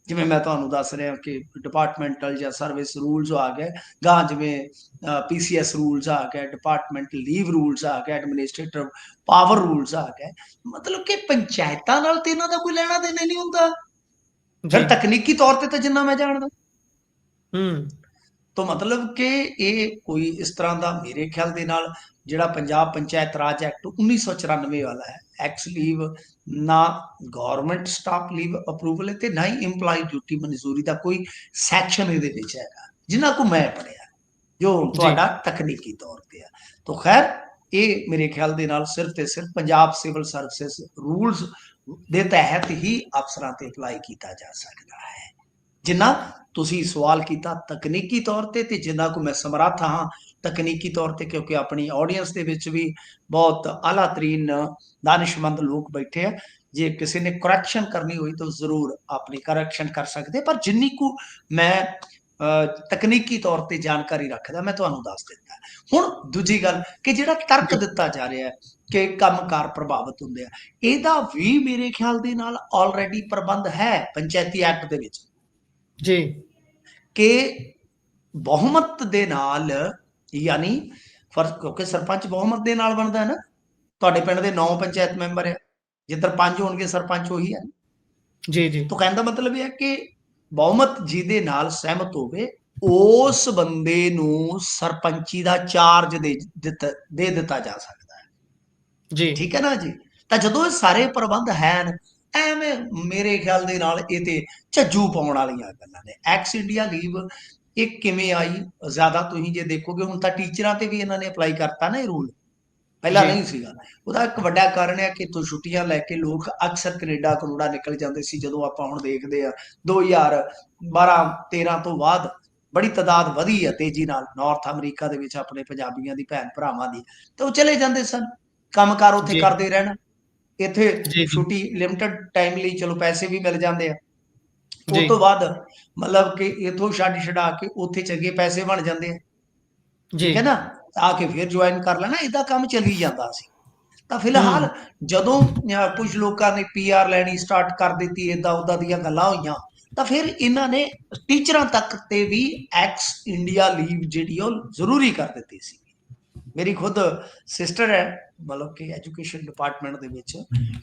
ਜਿਵੇਂ ਮੈਂ ਤੁਹਾਨੂੰ ਦੱਸ ਰਿਹਾ ਕਿ ਡਿਪਾਰਟਮੈਂਟਲ ਜਾਂ ਸਰਵਿਸ ਰੂਲਸ ਆ ਗਏ, ਗਾਂ ਜਿਵੇਂ ਪੀਸੀਐਸ ਰੂਲਸ ਆ ਗਏ, ਡਿਪਾਰਟਮੈਂਟਲ ਲੀਵ ਰੂਲਸ ਆ ਗਏ, ਐਡਮਿਨਿਸਟ੍ਰੇਟਿਵ ਪਾਵਰ ਰੂਲਸ ਆ ਗਏ। ਮਤਲਬ ਕਿ ਪੰਚਾਇਤਾਂ ਨਾਲ ਤੇ ਇਹਨਾਂ ਦਾ ਕੋਈ ਲੈਣਾ ਦੇਣਾ ਨਹੀਂ ਹੁੰਦਾ। ਜੀ, ਫਿਰ ਤਕਨੀਕੀ ਤੌਰ ਤੇ ਤਾਂ ਜਿੰਨਾ ਮੈਂ ਜਾਣਦਾ, ਹੂੰ, तो मतलब कि ये कोई इस तरह का मेरे ख्याल दे नाल जिहड़ा पंजाब पंचायत राज एक्ट 1994 वाला है, एक्स लीव ना गवर्नमेंट स्टाफ लीव अप्रूवल है ते ना ही इंप्लॉय ड्यूटी मंजूरी का कोई सैक्शन इहदे विच हैगा, जिन्ना को मैं पढ़िया जो जी, तुहाडा तकनीकी तौर पे है। तो खैर ये मेरे ख्याल दे नाल सिर्फ ते सिर्फ पंजाब सिविल सर्विसेज रूल्स दे तहत ही अफसरां ते अप्लाई किया जा सकता है। जिन्ना ਤੁਸੀਂ ਸਵਾਲ ਕੀਤਾ ਤਕਨੀਕੀ ਤੌਰ ਤੇ ਜਿੰਨਾ ਕੋ ਮੈਂ ਸਮਰੱਥ ਹਾਂ ਤਕਨੀਕੀ ਤੌਰ ਤੇ, ਕਿਉਂਕਿ ਆਪਣੀ ਆਡੀਅנס ਦੇ ਵਿੱਚ ਵੀ ਬਹੁਤ ਆਲਾ ਤਰੀਨ ਦਾਨਿਸ਼ਮੰਦ ਲੋਕ ਬੈਠੇ ਆ। ਜੇ ਕਿਸੇ ਨੇ ਕਰੈਕਸ਼ਨ ਕਰਨੀ ਹੋਈ ਤਾਂ ਜ਼ਰੂਰ ਆਪਣੀ ਕਰੈਕਸ਼ਨ ਕਰ ਸਕਦੇ, ਪਰ ਜਿੰਨੀ ਕੁ ਮੈਂ ਤਕਨੀਕੀ ਤੌਰ ਤੇ ਜਾਣਕਾਰੀ ਰੱਖਦਾ ਮੈਂ ਤੁਹਾਨੂੰ ਦੱਸ ਦਿੱਤਾ। ਹੁਣ ਦੂਜੀ ਗੱਲ ਕਿ ਜਿਹੜਾ ਤਰਕ ਜੀ, ਦਿੱਤਾ ਜਾ ਰਿਹਾ ਕਿ ਕੰਮਕਾਰ ਪ੍ਰਭਾਵਿਤ ਹੁੰਦੇ ਆ, ਇਹਦਾ ਵੀ ਮੇਰੇ ਖਿਆਲ ਦੇ ਨਾਲ ਆਲਰੇਡੀ ਪ੍ਰਬੰਧ ਹੈ ਪੰਚਾਇਤੀ ਐਕਟ ਦੇ ਵਿੱਚ ਜੀ, ਕਿ ਬਹੁਮਤ ਦੇ ਨਾਲ, ਯਾਨੀ ਫਰਕ, ਕਿਉਂਕਿ ਸਰਪੰਚ ਬਹੁਮਤ ਦੇ ਨਾਲ ਬਣਦਾ ਹੈ ਨਾ। ਤੁਹਾਡੇ ਪਿੰਡ ਦੇ 9 ਪੰਚਾਇਤ ਮੈਂਬਰ ਹੈ, ਜਿੱਧਰ 5 ਹੋਣਗੇ ਸਰਪੰਚ ਉਹੀ ਹੈ। ਜੀ, ਜੀ, ਤਾਂ ਕਹਿਣ ਦਾ ਮਤਲਬ ਇਹ ਹੈ ਕਿ ਬਹੁਮਤ ਜਿਹਦੇ ਨਾਲ ਸਹਿਮਤ ਹੋਵੇ ਉਸ ਬੰਦੇ ਨੂੰ ਸਰਪੰਚੀ ਦਾ ਚਾਰਜ ਦੇ ਦਿੱਤਾ ਜਾ ਸਕਦਾ ਹੈ। ਜੀ, ਠੀਕ ਹੈ ਨਾ ਜੀ? ਤਾਂ ਜਦੋਂ ਇਹ ਸਾਰੇ ਪ੍ਰਬੰਧ ਹਨ, ਐਵੇਂ ਮੇਰੇ ਖਿਆਲ ਦੇ ਨਾਲ ਇਹ ਤੇ ਝੱਜੂ ਪਾਉਣ ਵਾਲੀਆਂ ਗੱਲਾਂ ਨੇ। ਐਕਸ ਇੰਡੀਆ ਲੀਵ ਇਹ ਕਿਵੇਂ ਆਈ? ਜ਼ਿਆਦਾ ਤੁਸੀਂ ਜੇ ਦੇਖੋਗੇ ਹੁਣ ਤਾਂ ਟੀਚਰਾਂ ਤੇ ਵੀ ਇਹਨਾਂ ਨੇ ਅਪਲਾਈ ਕਰਤਾ ਨਾ ਇਹ ਰੂਲ, ਪਹਿਲਾਂ ਜੀ, ਨਹੀਂ ਸੀਗਾ। ਉਹਦਾ ਇੱਕ ਵੱਡਾ ਕਾਰਨ ਹੈ ਕਿ ਇੱਥੋਂ ਛੁੱਟੀਆਂ ਲੈ ਕੇ ਲੋਕ ਅਕਸਰ ਕੈਨੇਡਾ ਕਨੂਡਾ ਨਿਕਲ ਜਾਂਦੇ ਸੀ। ਜਦੋਂ ਆਪਾਂ ਹੁਣ ਦੇਖਦੇ ਆ 2012-13 ਤੋਂ ਬਾਅਦ ਬੜੀ ਤਾਦਾਦ ਵਧੀ ਆ ਤੇਜ਼ੀ ਨਾਲ ਨਾਰਥ ਅਮਰੀਕਾ ਦੇ ਵਿੱਚ ਆਪਣੇ ਪੰਜਾਬੀਆਂ ਦੀ ਭੈਣ ਭਰਾਵਾਂ ਦੀ, ਤੇ ਉਹ ਚਲੇ ਜਾਂਦੇ ਸਨ ਕੰਮਕਾਰ ਉੱਥੇ ਜੀ, ਕਰਦੇ ਰਹਿਣਾ। ਇੱਥੇ ਜੀ, ਜੀ, ਛੁੱਟੀ ਲਿਮਟਿਡ ਟਾਈਮ ਲਈ, ਚਲੋ ਪੈਸੇ ਵੀ ਮਿਲ ਜਾਂਦੇ ਆ। ਜੀ, ਉਸ ਤੋਂ ਬਾਅਦ ਮਤਲਬ ਕਿ ਇੱਥੋਂ ਛੱਡ ਛਡਾ ਕੇ ਉੱਥੇ ਚੰਗੇ ਪੈਸੇ ਬਣ ਜਾਂਦੇ ਆ। ਜੀ, ਠੀਕ ਹੈ ਨਾ? ਆ ਕੇ ਫਿਰ ਜੁਆਇਨ ਕਰ ਲੈਣਾ, ਏਦਾਂ ਕੰਮ ਚੱਲੀ ਜਾਂਦਾ ਸੀ। ਤਾਂ ਫਿਲਹਾਲ ਹੂੰ, ਜਦੋਂ ਕੁਝ ਲੋਕਾਂ ਨੇ ਪੀਆਰ ਲੈਣੀ ਸਟਾਰਟ ਕਰ ਦਿੱਤੀ, ਏਦਾਂ ਉਦਾਂ ਦੀਆਂ ਗੱਲਾਂ ਹੋਈਆਂ, ਤਾਂ ਫਿਰ ਇਹਨਾਂ ਨੇ ਟੀਚਰਾਂ ਤੱਕ ਤੇ ਵੀ ਐਕਸ ਇੰਡੀਆ ਲੀਵ ਜਿਹੜੀ ਉਹ ਜ਼ਰੂਰੀ ਕਰ ਦਿੱਤੀ ਸੀ। ਮੇਰੀ ਖੁਦ ਸਿਸਟਰ ਹੈ, ਮਤਲਬ ਕਿ ਐਜੂਕੇਸ਼ਨ ਡਿਪਾਰਟਮੈਂਟ ਦੇ ਵਿੱਚ,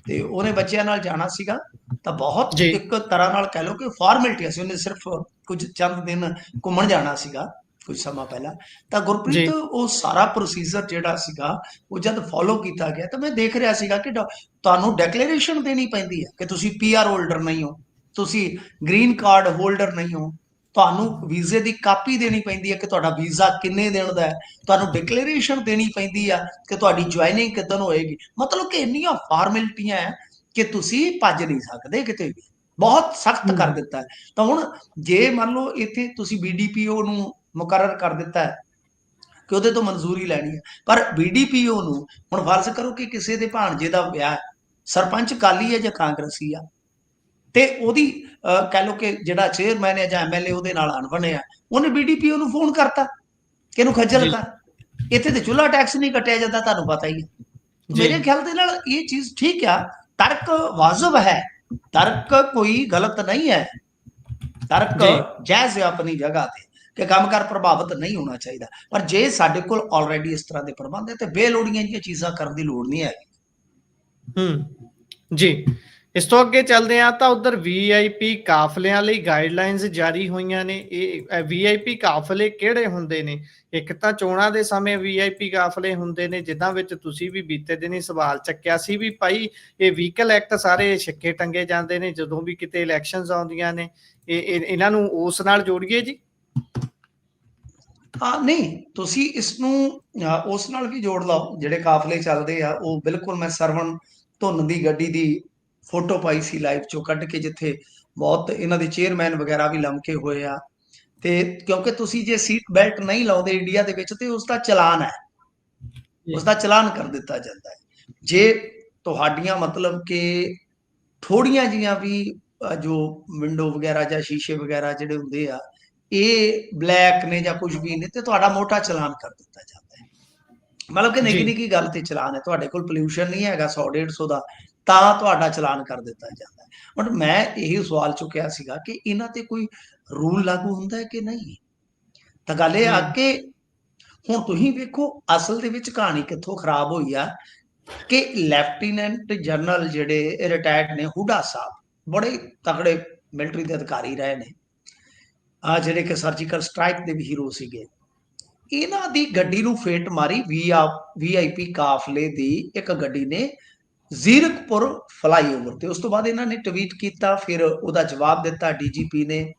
ਤੇ ਉਹਨੇ ਬੱਚਿਆਂ ਨਾਲ ਜਾਣਾ ਸੀਗਾ। ਤਾਂ ਬਹੁਤ ਜੀ, ਇੱਕ ਤਰ੍ਹਾਂ ਨਾਲ ਕਹਿ ਲਓ ਕਿ ਫਾਰਮੈਲਿਟੀ ਸੀ, ਉਹਨੇ ਸਿਰਫ ਕੁਝ ਚੰਦ ਦਿਨ ਘੁੰਮਣ ਜਾਣਾ ਸੀਗਾ ਕੁਝ ਸਮਾਂ ਪਹਿਲਾਂ। ਤਾਂ ਗੁਰਪ੍ਰੀਤ ਜੀ, ਉਹ ਸਾਰਾ ਪ੍ਰੋਸੀਜਰ ਜਿਹੜਾ ਸੀਗਾ ਉਹ ਜਦ ਫੋਲੋ ਕੀਤਾ ਗਿਆ, ਤਾਂ ਮੈਂ ਦੇਖ ਰਿਹਾ ਸੀਗਾ ਕਿ ਤੁਹਾਨੂੰ ਡੈਕਲੇਰੇਸ਼ਨ ਦੇਣੀ ਪੈਂਦੀ ਹੈ ਕਿ ਤੁਸੀਂ ਪੀਆਰ ਹੋਲਡਰ ਨਹੀਂ ਹੋ, ਤੁਸੀਂ ਗ੍ਰੀਨ ਕਾਰਡ ਹੋਲਡਰ ਨਹੀਂ ਹੋ, ਤੁਹਾਨੂੰ ਵੀਜ਼ੇ ਦੀ ਕਾਪੀ ਦੇਣੀ ਪੈਂਦੀ ਹੈ ਕਿ ਤੁਹਾਡਾ ਵੀਜ਼ਾ ਕਿੰਨੇ ਦਿਨ ਦਾ ਹੈ, ਤੁਹਾਨੂੰ ਡਿਕਲੇਰੇਸ਼ਨ ਦੇਣੀ ਪੈਂਦੀ ਆ ਕਿ ਤੁਹਾਡੀ ਜੁਆਇਨਿੰਗ ਕਿੱਦਣ ਹੋਏਗੀ। ਮਤਲਬ ਕਿ ਇੰਨੀਆਂ ਫਾਰਮੈਲਿਟੀਆਂ ਹੈ ਕਿ ਤੁਸੀਂ ਭੱਜ ਨਹੀਂ ਸਕਦੇ ਕਿਤੇ ਵੀ, ਬਹੁਤ ਸਖਤ ਕਰ ਹੂੰ, ਦਿੱਤਾ ਹੈ। ਤਾਂ ਹੁਣ ਜੇ ਮੰਨ ਲਓ ਇੱਥੇ ਤੁਸੀਂ ਬੀਡੀਪੀਓ ਨੂੰ ਮੁਕਰਰ ਕਰ ਦਿੱਤਾ ਹੈ ਕਿ ਉਹਦੇ ਤੋਂ ਮਨਜ਼ੂਰੀ ਲੈਣੀ ਹੈ, ਪਰ ਬੀਡੀਪੀਓ ਨੂੰ ਹੁਣ ਫਰਜ਼ ਕਰੋ ਕਿ ਕਿਸੇ ਦੇ ਭਾਣਜੇ ਦਾ ਵਿਆਹ ਹੈ, ਸਰਪੰਚ ਅਕਾਲੀ ਹੈ ਜਾਂ ਕਾਂਗਰਸੀ ਆ, ਤੇ ਉਹਦੀ ਕਹਿ ਲਓ ਕਿ ਜਿਹੜਾ ਚੇਅਰਮੈਨ ਹੈ ਜਾਂ ਐਮਐਲਏ ਉਹਦੇ ਨਾਲ ਅਣਬਣੇ ਆ, ਉਹਨੇ ਬੀਡੀਪੀਓ ਨੂੰ ਫੋਨ ਕਰਤਾ ਕਿ ਇਹਨੂੰ ਖੱਜਲ ਜੀ, ਕਰ। ਇੱਥੇ ਤੇ ਚੁੱਲ੍ਹਾ ਟੈਕਸ ਨਹੀਂ ਕੱਟਿਆ ਜਾਂਦਾ, ਤੁਹਾਨੂੰ ਪਤਾ ਹੀ ਹੈ। ਜੀ ਮੇਰੇ ਖਿਆਲ ਦੇ ਨਾਲ ਇਹ ਚੀਜ਼ ਠੀਕ ਆ, ਤਰਕ ਵਾਜਬ ਹੈ, ਤਰਕ ਕੋਈ ਗਲਤ ਨਹੀਂ ਹੈ, ਤਰਕ ਜੀ ਜਾਇਜ਼ ਹੈ ਆਪਣੀ ਜਗ੍ਹਾ ਤੇ ਕਿ ਕੰਮਕਾਰ ਪ੍ਰਭਾਵਿਤ ਨਹੀਂ ਹੋਣਾ ਚਾਹੀਦਾ। ਪਰ ਜੇ ਸਾਡੇ ਕੋਲ ਆਲਰੇਡੀ ਇਸ ਤਰ੍ਹਾਂ ਦੇ ਪ੍ਰਬੰਧ ਹੈ ਤੇ ਬੇਲੋੜੀਆਂ ਜਿਹੀਆਂ ਚੀਜ਼ਾਂ ਕਰਨ ਦੀ ਲੋੜ ਨਹੀਂ ਹੈ। ਜੀ ਇਸ ਤੋਂ ਅੱਗੇ ਚੱਲਦੇ ਹਾਂ ਤਾਂ ਉਧਰ ਵੀਆਈਪੀ ਕਾਫਲਿਆਂ ਲਈ ਗਾਈਡਲਾਈਨਸ ਜਾਰੀ ਹੋਈਆਂ ਨੇ। ਇਹ ਵੀਆਈਪੀ ਕਾਫਲੇ ਕਿਹੜੇ ਹੁੰਦੇ ਨੇ? ਇੱਕ ਤਾਂ ਚੋਣਾਂ ਦੇ ਸਮੇਂ ਵੀਆਈਪੀ ਕਾਫਲੇ ਹੁੰਦੇ ਨੇ, ਜਿੱਦਾਂ ਵਿੱਚ ਤੁਸੀਂ ਵੀ ਬੀਤੇ ਦਿਨੀ ਸਵਾਲ ਚੱਕਿਆ ਸੀ ਵੀ ਭਾਈ ਇਹ ਵਹੀਕਲ ਐਕਟ ਸਾਰੇ ਛਿੱਕੇ ਟੰਗੇ ਜਾਂਦੇ ਨੇ ਜਦੋਂ ਵੀ ਕਿਤੇ ਇਲੈਕਸ਼ਨਸ ਆਉਂਦੀਆਂ ਨੇ, ਇਹਨਾਂ ਨੂੰ ਉਸ ਨਾਲ ਜੋੜੀਏ ਜੀ। ਨਹੀਂ, ਤੁਸੀਂ ਇਸ ਨੂੰ ਉਸ ਨਾਲ ਵੀ ਜੋੜ ਲਓ। ਜਿਹੜੇ ਕਾਫਲੇ ਚੱਲਦੇ ਆ ਉਹ ਬਿਲਕੁਲ, ਮੈਂ ਸਰਵਣ ਧੁੰਨ ਦੀ ਗੱਡੀ ਦੀ ਫੋਟੋ ਪਾਈ ਸੀ ਲਾਈਵ ਚੋਂ ਕੱਢ ਕੇ, ਜਿੱਥੇ ਬਹੁਤ ਇਹਨਾਂ ਦੇ ਚੇਅਰਮੈਨ ਵਗੈਰਾ ਵੀ ਲਮਕੇ ਹੋਏ ਆ। ਤੇ ਕਿਉਂਕਿ ਤੁਸੀਂ ਜੇ ਸੀਟ ਬੈਲਟ ਨਹੀਂ ਲਾਉਂਦੇ ਇੰਡੀਆ ਦੇ ਵਿੱਚ ਤੇ ਉਸ ਦਾ ਚਲਾਨ ਹੈ, ਉਸ ਦਾ ਚਲਾਨ ਕਰ ਦਿੱਤਾ ਜਾਂਦਾ ਹੈ। ਜੇ ਤੁਹਾਡੀਆਂ ਮਤਲਬ ਕਿ ਥੋੜੀਆਂ ਜੀਆਂ ਵੀ ਜੋ ਵਿੰਡੋ ਵਗੈਰਾ ਜਾਂ ਸ਼ੀਸ਼ੇ ਵਗੈਰਾ ਜਿਹੜੇ ਹੁੰਦੇ ਆ ਇਹ ਬਲੈਕ ਨੇ ਜਾਂ ਕੁਝ ਵੀ ਨੇ ਤੇ ਤੁਹਾਡਾ ਮੋਟਾ ਚਲਾਨ ਕਰ ਦਿੱਤਾ ਜਾਂਦਾ ਹੈ। ਮਤਲਬ ਕਿ ਨਿੱਕੀ ਨਿੱਕੀ ਗੱਲ ਤੇ ਚਲਾਨ ਹੈ, ਤੁਹਾਡੇ ਕੋਲ ਪੋਲਿਊਸ਼ਨ ਨਹੀਂ ਹੈਗਾ 100-150 ਦਾ ਤਾਂ ਤੁਹਾਡਾ ਚਲਾਨ ਕਰ ਦਿੱਤਾ ਜਾਂਦਾ ਹੈ। ਹੁਣ ਮੈਂ ਇਹੀ ਸਵਾਲ ਚੁੱਕਿਆ ਸੀਗਾ ਕਿ ਇਹਨਾਂ ਤੇ ਕੋਈ ਰੂਲ ਲਾਗੂ ਹੁੰਦਾ ਹੈ ਕਿ ਨਹੀਂ। ਤਾਂ ਗੱਲ ਇਹ ਆ ਕਿ ਹੁਣ ਤੁਸੀਂ ਵੇਖੋ ਅਸਲ ਦੇ ਵਿੱਚ ਕਹਾਣੀ ਕਿੱਥੋਂ ਖਰਾਬ ਹੋਈ ਆ ਕਿ ਲੈਫਟੀਨੈਂਟ ਜਨਰਲ ਜਿਹੜੇ ਰਿਟਾਇਰਡ ਨੇ ਹੁੱਡਾ ਸਾਹਿਬ, ਬੜੇ ਤਕੜੇ ਮਿਲਟਰੀ ਦੇ ਅਧਿਕਾਰੀ ਰਹੇ ਨੇ, ਜਿਹੜੇ ਕਿ ਸਰਜੀਕਲ ਸਟ੍ਰਾਈਕ ਦੇ ਵੀ ਹੀਰੋ ਸੀਗੇ, ਇਹਨਾਂ ਦੀ ਗੱਡੀ ਨੂੰ ਫੇਟ ਮਾਰੀ ਵੀਆਈਪੀ ਕਾਫਲੇ ਦੀ ਇੱਕ ਗੱਡੀ ਨੇ ਜ਼ੀਰਕਪੁਰ ਫਲਾਈਓਵਰ ਤੇ। ਉਸ ਤੋਂ ਬਾਅਦ ਇਹਨਾਂ ਨੇ ਟਵੀਟ ਕੀਤਾ, ਫਿਰ ਉਹਦਾ ਜਵਾਬ ਦਿੱਤਾ ਡੀਜੀਪੀ ਨੇ,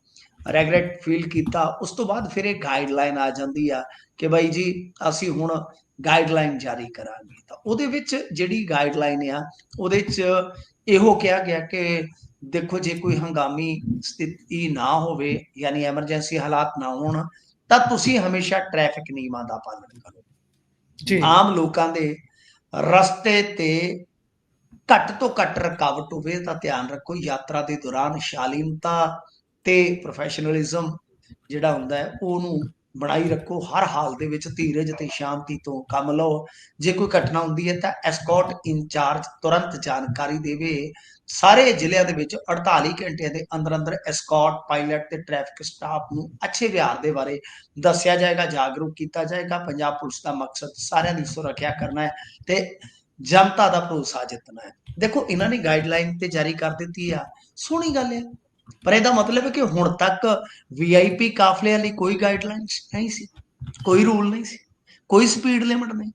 ਰੈਗਰੈਟ ਫੀਲ ਕੀਤਾ। ਉਸ ਤੋਂ ਬਾਅਦ ਫਿਰ ਇਹ ਗਾਈਡਲਾਈਨ ਆ ਜਾਂਦੀ ਆ ਕਿ ਬਾਈ ਜੀ ਅਸੀਂ ਹੁਣ ਗਾਈਡਲਾਈਨ ਜਾਰੀ ਕਰਾਂਗੇ। ਤਾਂ ਉਹਦੇ ਵਿੱਚ ਜਿਹੜੀ ਗਾਈਡਲਾਈਨ ਆ ਉਹਦੇ 'ਚ ਇਹੋ ਕਿਹਾ ਗਿਆ ਕਿ ਦੇਖੋ ਜੇ ਕੋਈ ਹੰਗਾਮੀ ਸਥਿਤੀ ਨਾ ਹੋਵੇ, ਯਾਨੀ ਐਮਰਜੈਂਸੀ ਹਾਲਾਤ ਨਾ ਹੋਣ, ਤਾਂ ਤੁਸੀਂ ਹਮੇਸ਼ਾ ਟ੍ਰੈਫਿਕ ਨਿਯਮਾਂ ਦਾ ਪਾਲਣ ਕਰੋ। ਆਮ ਲੋਕਾਂ ਦੇ ਰਸਤੇ ਤੇ ਘੱਟ ਤੋਂ ਘੱਟ ਰੁਕਾਵਟ ਹੋਵੇ ਤਾਂ ਧਿਆਨ ਰੱਖੋ। ਯਾਤਰਾ ਦੇ ਦੌਰਾਨ ਸ਼ਾਲੀਨਤਾ ਤੇ ਪ੍ਰੋਫੈਸ਼ਨਲਿਜ਼ਮ ਜਿਹੜਾ ਹੁੰਦਾ ਹੈ ਉਹਨੂੰ ਬਣਾਈ ਰੱਖੋ। ਹਰ ਹਾਲ ਦੇ ਵਿੱਚ ਧੀਰਜ ਤੇ ਸ਼ਾਂਤੀ ਤੋਂ ਕੰਮ ਲਓ। ਜੇ ਕੋਈ ਘਟਨਾ ਹੁੰਦੀ ਹੈ ਤਾਂ ਐਸਕੌਟ ਇੰਚਾਰਜ ਤੁਰੰਤ ਜਾਣਕਾਰੀ ਦੇਵੇ। ਸਾਰੇ ਜ਼ਿਲ੍ਹਿਆਂ ਦੇ ਵਿੱਚ 48 ਘੰਟਿਆਂ ਦੇ ਅੰਦਰ ਅੰਦਰ ਐਸਕੌਟ ਪਾਇਲਟ ਤੇ ਟ੍ਰੈਫਿਕ ਸਟਾਫ ਨੂੰ ਅੱਛੇ ਵਿਹਾਰ ਦੇ ਬਾਰੇ ਦੱਸਿਆ ਜਾਏਗਾ, ਜਾਗਰੂਕ ਕੀਤਾ ਜਾਏਗਾ। ਪੰਜਾਬ ਪੁਲਿਸ ਦਾ ਮਕਸਦ ਸਾਰਿਆਂ ਦੀ ਸੁਰੱਖਿਆ ਕਰਨਾ ਹੈ ਤੇ ਜਨਤਾ ਦਾ ਭਰੋਸਾ ਜਿੱਤਣਾ ਹੈ। ਦੇਖੋ ਇਹਨਾਂ ਨੇ ਗਾਈਡਲਾਈਨ ਤੇ ਜਾਰੀ ਕਰ ਦਿੱਤੀ ਆ, ਸੋਹਣੀ ਗੱਲ ਹੈ, ਪਰ ਇਹਦਾ ਮਤਲਬ ਹੈ ਕਿ ਹੁਣ ਤੱਕ ਵੀਆਈਪੀ ਕਾਫਲਿਆਂ ਲਈ ਕੋਈ ਗਾਈਡਲਾਈਨ ਨਹੀਂ ਸੀ, ਕੋਈ ਰੂਲ ਨਹੀਂ ਸੀ, ਕੋਈ ਸਪੀਡ ਲਿਮਟ ਨਹੀਂ।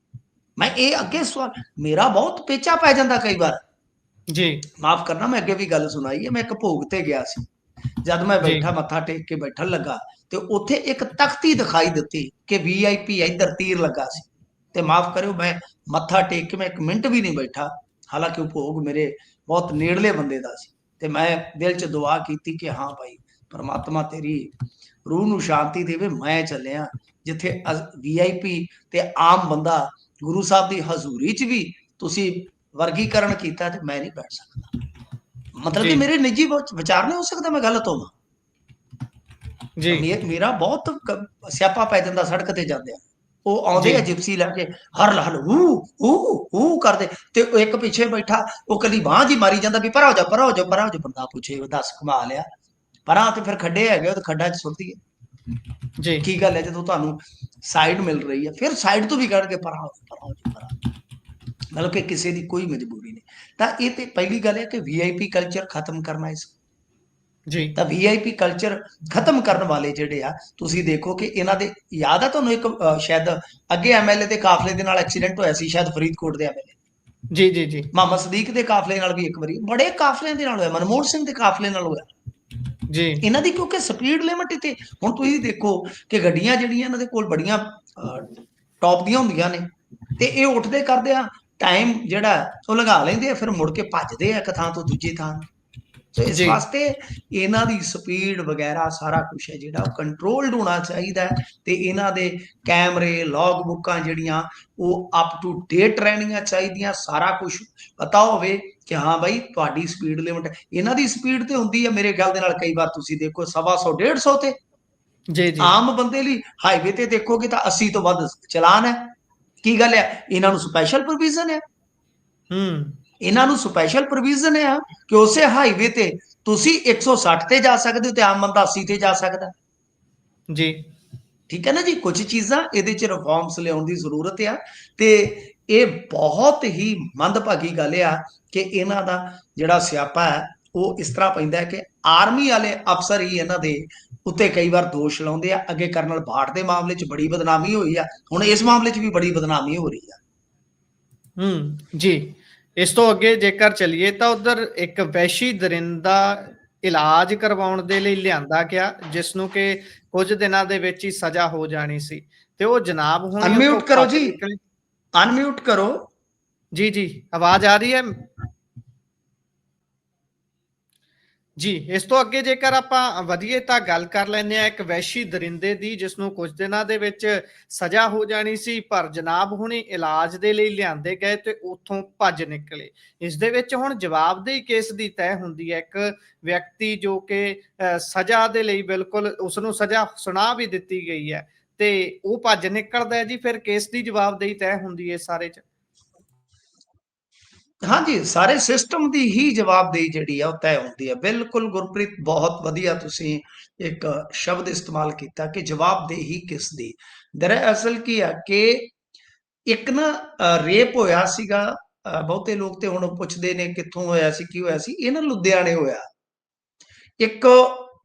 ਮੈਂ ਇਹ ਅੱਗੇ ਸਵਾਲ ਮੇਰਾ ਬਹੁਤ ਪੇਚਾ ਪੈ ਜਾਂਦਾ ਕਈ ਵਾਰ ਜੀ, ਮਾਫ ਕਰਨਾ, ਮੈਂ ਅੱਗੇ ਵੀ ਗੱਲ ਸੁਣਾਈ ਹੈ। ਮੈਂ ਇੱਕ ਭੋਗ ਤੇ ਗਿਆ ਸੀ, ਜਦ ਮੈਂ ਬੈਠਾ ਮੱਥਾ ਟੇਕ ਕੇ ਬੈਠਣ ਲੱਗਾ ਤੇ ਉੱਥੇ ਇੱਕ ਤਖਤੀ ਦਿਖਾਈ ਦਿੱਤੀ ਕਿ ਵੀਆਈਪੀ ਇੱਧਰ ਤੀਰ ਲੱਗਾ ਸੀ। ਤੇ ਮਾਫ ਕਰਿਓ, ਮੈਂ ਮੱਥਾ ਟੇਕ ਕੇ ਮੈਂ 1 ਮਿੰਟ ਵੀ ਨਹੀਂ ਬੈਠਾ, ਹਾਲਾਂਕਿ ਉਹ ਭੋਗ ਮੇਰੇ ਬਹੁਤ ਨੇੜਲੇ ਬੰਦੇ ਦਾ ਸੀ। ਤੇ ਮੈਂ ਦਿਲ 'ਚ ਦੁਆ ਕੀਤੀ ਕਿ ਹਾਂ ਭਾਈ ਪਰਮਾਤਮਾ ਤੇਰੀ ਰੂਹ ਨੂੰ ਸ਼ਾਂਤੀ ਦੇਵੇ। ਮੈਂ ਚੱਲਿਆ ਜਿੱਥੇ ਵੀਆਈਪੀ ਤੇ ਆਮ ਬੰਦਾ ਗੁਰੂ ਸਾਹਿਬ ਦੀ ਹਜ਼ੂਰੀ 'ਚ ਵੀ ਤੁਸੀਂ ਵਰਗੀਕਰਨ ਕੀਤਾ ਤੇ ਮੈਂ ਨਹੀਂ ਬੈਠ ਸਕਦਾ। ਮਤਲਬ ਕਿ ਮੇਰੇ ਨਿੱਜੀ ਵਿਚਾਰ ਨਹੀਂ ਹੋ ਸਕਦਾ ਮੈਂ ਗਲਤ ਹੋਵਾਂ ਜੀ। ਮੇਰਾ ਬਹੁਤ ਸਿਆਪਾ ਪੈ ਜਾਂਦਾ ਸੜਕ ਤੇ ਜਾਂਦੇ ਆ, ਉਹ ਆਉਂਦੇ ਆ ਜਿਪਸੀ ਲੈ ਕੇ ਹਰ ਲਾਲ ਹੂ ਕਰਦੇ ਤੇ ਇੱਕ ਪਿੱਛੇ ਬੈਠਾ ਉਹ ਕਦੀ ਬਾਂਹ ਜੀ ਮਾਰੀ ਜਾਂਦਾ ਵੀ ਪਰਾਂ ਹੋ ਜਾ ਪਰਾਂ ਹੋ ਜਾ ਪਰਾਂ ਹੋ ਜਾ। ਬੰਦਾ ਪੁੱਛੇ ਦੱਸ ਕਮਾ ਲਿਆ ਪਰਾਂ ਤੇ ਫਿਰ ਖੱਡੇ ਹੈਗੇ ਉਹ ਖੱਡਾਂ 'ਚ ਸੁੱਟਦੀ ਹੈ। ਕੀ ਗੱਲ ਹੈ ਜਦੋਂ ਤੁਹਾਨੂੰ ਸਾਈਡ ਮਿਲ ਰਹੀ ਹੈ ਫਿਰ ਸਾਈਡ ਤੋਂ ਵੀ ਕੱਢ ਕੇ ਪਰਾਂ ਹੋ ਜਾ ਪਰਾਂ ਹੋ ਜਾ ਪਰਾਂ। ਮਤਲਬ ਕਿ ਕਿਸੇ ਦੀ ਕੋਈ ਮਜਬੂਰੀ ਨਹੀਂ। ਤਾਂ ਇਹ ਤੇ ਪਹਿਲੀ ਗੱਲ ਹੈ ਕਿ ਵੀਆਈਪੀ ਕਲਚਰ ਖਤਮ ਕਰਨਾ ਇਸ ਜੀ। ਤਾਂ ਵੀਆਈਪੀ ਕਲਚਰ ਖਤਮ ਕਰਨ ਵਾਲੇ ਜਿਹੜੇ ਆ ਤੁਸੀਂ ਦੇਖੋ ਕਿ ਇਹਨਾਂ ਦੇ ਯਾਦ ਆ ਤੁਹਾਨੂੰ ਇੱਕ ਸ਼ਾਇਦ ਅੱਗੇ ਐਮਐਲਏ ਦੇ ਕਾਫਲੇ ਦੇ ਨਾਲ ਐਕਸੀਡੈਂਟ ਹੋਇਆ ਸੀ, ਸ਼ਾਇਦ ਫਰੀਦਕੋਟ ਦੇ ਐਮਐਲਏ ਜੀ ਜੀ ਜੀ ਮੁਹੰਮਦ ਸਦੀਕ ਦੇ ਕਾਫਲੇ ਨਾਲ ਵੀ ਇੱਕ ਵਾਰੀ ਬੜੇ ਕਾਫਲਿਆਂ ਦੇ ਨਾਲ ਹੋਇਆ, ਮਨਮੋਹਨ ਸਿੰਘ ਦੇ ਕਾਫਲੇ ਨਾਲ ਹੋਇਆ ਜੀ। ਇਹਨਾਂ ਦੀ ਕਿਉਂਕਿ ਸਪੀਡ ਲਿਮਟ ਤੇ ਹੁਣ ਤੁਸੀਂ ਦੇਖੋ ਕਿ ਗੱਡੀਆਂ ਜਿਹੜੀਆਂ ਇਹਨਾਂ ਦੇ ਕੋਲ ਬੜੀਆਂ ਟੌਪ ਦੀਆਂ ਹੁੰਦੀਆਂ ਨੇ ਤੇ ਇਹ ਉੱਠਦੇ ਕਰਦੇ ਆ ਟਾਈਮ ਜਿਹੜਾ ਉਹ ਲਗਾ ਲੈਂਦੇ ਆ, ਫਿਰ ਮੁੜ ਕੇ ਭੱਜਦੇ ਆ ਇੱਕ ਥਾਂ ਤੋਂ ਦੂਜੀ ਥਾਂ। ਸੋ ਇਸ ਵਾਸਤੇ ਇਹਨਾਂ ਦੀ ਸਪੀਡ ਵਗੈਰਾ ਸਾਰਾ ਕੁਛ ਹੈ ਜਿਹੜਾ ਉਹ ਕੰਟਰੋਲਡ ਹੋਣਾ ਚਾਹੀਦਾ ਹੈ ਤੇ ਇਹਨਾਂ ਦੇ ਕੈਮਰੇ ਲੌਗ ਬੁੱਕਾਂ ਜਿਹੜੀਆਂ ਉਹ ਅਪ ਟੂ ਡੇਟ ਰਹਿਣੀਆਂ ਚਾਹੀਦੀਆਂ। ਸਾਰਾ ਕੁਝ ਪਤਾ ਹੋਵੇ ਕਿ ਹਾਂ ਬਾਈ ਤੁਹਾਡੀ ਸਪੀਡ ਲਿਮਟ, ਇਹਨਾਂ ਦੀ ਸਪੀਡ ਤੇ ਹੁੰਦੀ ਹੈ ਮੇਰੇ ਖਿਆਲ ਦੇ ਨਾਲ ਕਈ ਵਾਰ ਤੁਸੀਂ ਦੇਖੋ 125-150 ਤੇ ਜੀ। ਆਮ ਬੰਦੇ ਲਈ ਹਾਈਵੇ ਤੇ ਦੇਖੋਗੇ ਤਾਂ 80 ਤੋਂ ਵੱਧ ਚਲਾਨ ਹੈ। ਕੀ ਗੱਲ ਹੈ, ਇਹਨਾਂ ਨੂੰ ਸਪੈਸ਼ਲ ਪ੍ਰੋਵੀਜ਼ਨ ਹੈ ਇਹਨਾਂ ਨੂੰ ਸਪੈਸ਼ਲ ਪ੍ਰੋਵੀਜ਼ਨ ਆ ਕਿ ਉਸੇ ਹਾਈਵੇ ਤੇ ਤੁਸੀਂ 160 ਤੇ ਜਾ ਸਕਦੇ ਹੋ ਤੇ ਆਮ ਬੰਦਾ 80 ਤੇ ਜਾ ਸਕਦਾ। ਜੀ ਠੀਕ ਹੈ ਨਾ ਜੀ। ਕੁਝ ਚੀਜ਼ਾਂ ਇਹਦੇ ਚ ਰਿਫਾਰਮਸ ਲਿਆਉਣ ਦੀ ਜ਼ਰੂਰਤ ਆ ਤੇ ਇਹ ਬਹੁਤ ਹੀ ਮੰਦਭਾਗੀ ਗੱਲ ਆ ਕਿ ਇਹਨਾਂ ਦਾ ਜਿਹੜਾ ਸਿਆਪਾ ਹੈ ਉਹ ਇਸ ਤਰ੍ਹਾਂ ਪੈਂਦਾ ਹੈ ਕਿ ਆਰਮੀ ਵਾਲੇ ਅਫਸਰ ਹੀ ਇਹਨਾਂ ਦੇ ਉੱਤੇ ਕਈ ਵਾਰ ਦੋਸ਼ ਲਾਉਂਦੇ ਆ। ਅੱਗੇ ਕਰਨਲ ਬਾਠ ਦੇ ਮਾਮਲੇ 'ਚ ਬੜੀ ਬਦਨਾਮੀ ਹੋਈ ਆ, ਹੁਣ ਇਸ ਮਾਮਲੇ 'ਚ ਵੀ ਬੜੀ ਬਦਨਾਮੀ ਹੋ ਰਹੀ ਆ। ਜੀ ਇਸ ਤੋਂ ਅੱਗੇ ਜੇਕਰ ਚਲੀਏ ਤਾਂ ਉਧਰ ਇੱਕ ਵੈਸ਼ੀ ਦਰਿੰਦਾ ਇਲਾਜ ਕਰਵਾਉਣ ਦੇ ਲਈ ਲਿਆਂਦਾ ਗਿਆ, ਜਿਸ ਨੂੰ ਕਿ ਕੁਝ ਦਿਨਾਂ ਦੇ ਵਿੱਚ ਹੀ ਸਜ਼ਾ ਹੋ ਜਾਣੀ ਸੀ ਤੇ ਉਹ ਜਨਾਬ ਹੁਣੀ ਉੱਥੋਂ ਅਨਮਿਊਟ ਕਰੋ ਭੱਜ ਜੀ, ਨਿਕਲੇ। ਅਨਮਿਊਟ ਕਰੋ। ਜੀ ਆਵਾਜ਼ ਆ ਰਹੀ ਹੈ ਜੀ। ਇਸ ਤੋਂ ਅੱਗੇ ਜੇਕਰ ਆਪਾਂ ਵਧੀਏ ਤਾਂ ਗੱਲ ਕਰ ਲੈਂਦੇ ਆ ਇੱਕ ਵੈਸ਼ੀ ਦਰਿੰਦੇ ਦੀ, ਜਿਸ ਨੂੰ ਕੁਝ ਦਿਨਾਂ ਦੇ ਵਿੱਚ ਸਜ਼ਾ ਹੋ ਜਾਣੀ ਸੀ, ਪਰ ਜਨਾਬ ਹੁਣੀ ਇਲਾਜ ਦੇ ਲਈ ਲਿਆਂਦੇ ਗਏ ਤੇ ਉੱਥੋਂ ਭੱਜ ਨਿਕਲੇ। ਇਸ ਦੇ ਵਿੱਚ ਹੁਣ ਜਵਾਬਦੇਹੀ ਕੇਸ ਦੀ ਤੈਅ ਹੁੰਦੀ ਹੈ। ਇੱਕ ਵਿਅਕਤੀ ਜੋ ਕਿ ਸਜ਼ਾ ਦੇ ਲਈ ਬਿਲਕੁਲ ਉਸ ਨੂੰ ਸਜ਼ਾ ਸੁਣਾ ਵੀ ਦਿੱਤੀ ਗਈ ਹੈ ਤੇ ਉਹ ਭੱਜ ਨਿਕਲਦਾ ਹੈ ਜੀ, ਫਿਰ ਕੇਸ ਦੀ ਜਵਾਬਦੇਹੀ ਤੈਅ ਹੁੰਦੀ ਹੈ ਸਾਰੇ 'ਚ। ਹਾਂਜੀ, ਸਾਰੇ ਸਿਸਟਮ ਦੀ ਹੀ ਜਵਾਬਦੇਹੀ ਜਿਹੜੀ ਆ ਉਹ ਤੈਅ ਹੁੰਦੀ ਹੈ। ਬਿਲਕੁਲ ਗੁਰਪ੍ਰੀਤ, ਬਹੁਤ ਵਧੀਆ ਤੁਸੀਂ ਇੱਕ ਸ਼ਬਦ ਇਸਤੇਮਾਲ ਕੀਤਾ ਕਿ ਜਵਾਬਦੇਹੀ ਕਿਸ ਦੀ। ਦਰਅਸਲ ਕੀ ਆ ਕਿ ਇੱਕ ਨਾ ਰੇਪ ਹੋਇਆ ਸੀਗਾ। ਬਹੁਤੇ ਲੋਕ ਤੇ ਹੁਣ ਪੁੱਛਦੇ ਨੇ ਕਿੱਥੋਂ ਹੋਇਆ ਸੀ, ਕੀ ਹੋਇਆ ਸੀ। ਇਹ ਨਾ ਲੁਧਿਆਣੇ ਹੋਇਆ। ਇੱਕ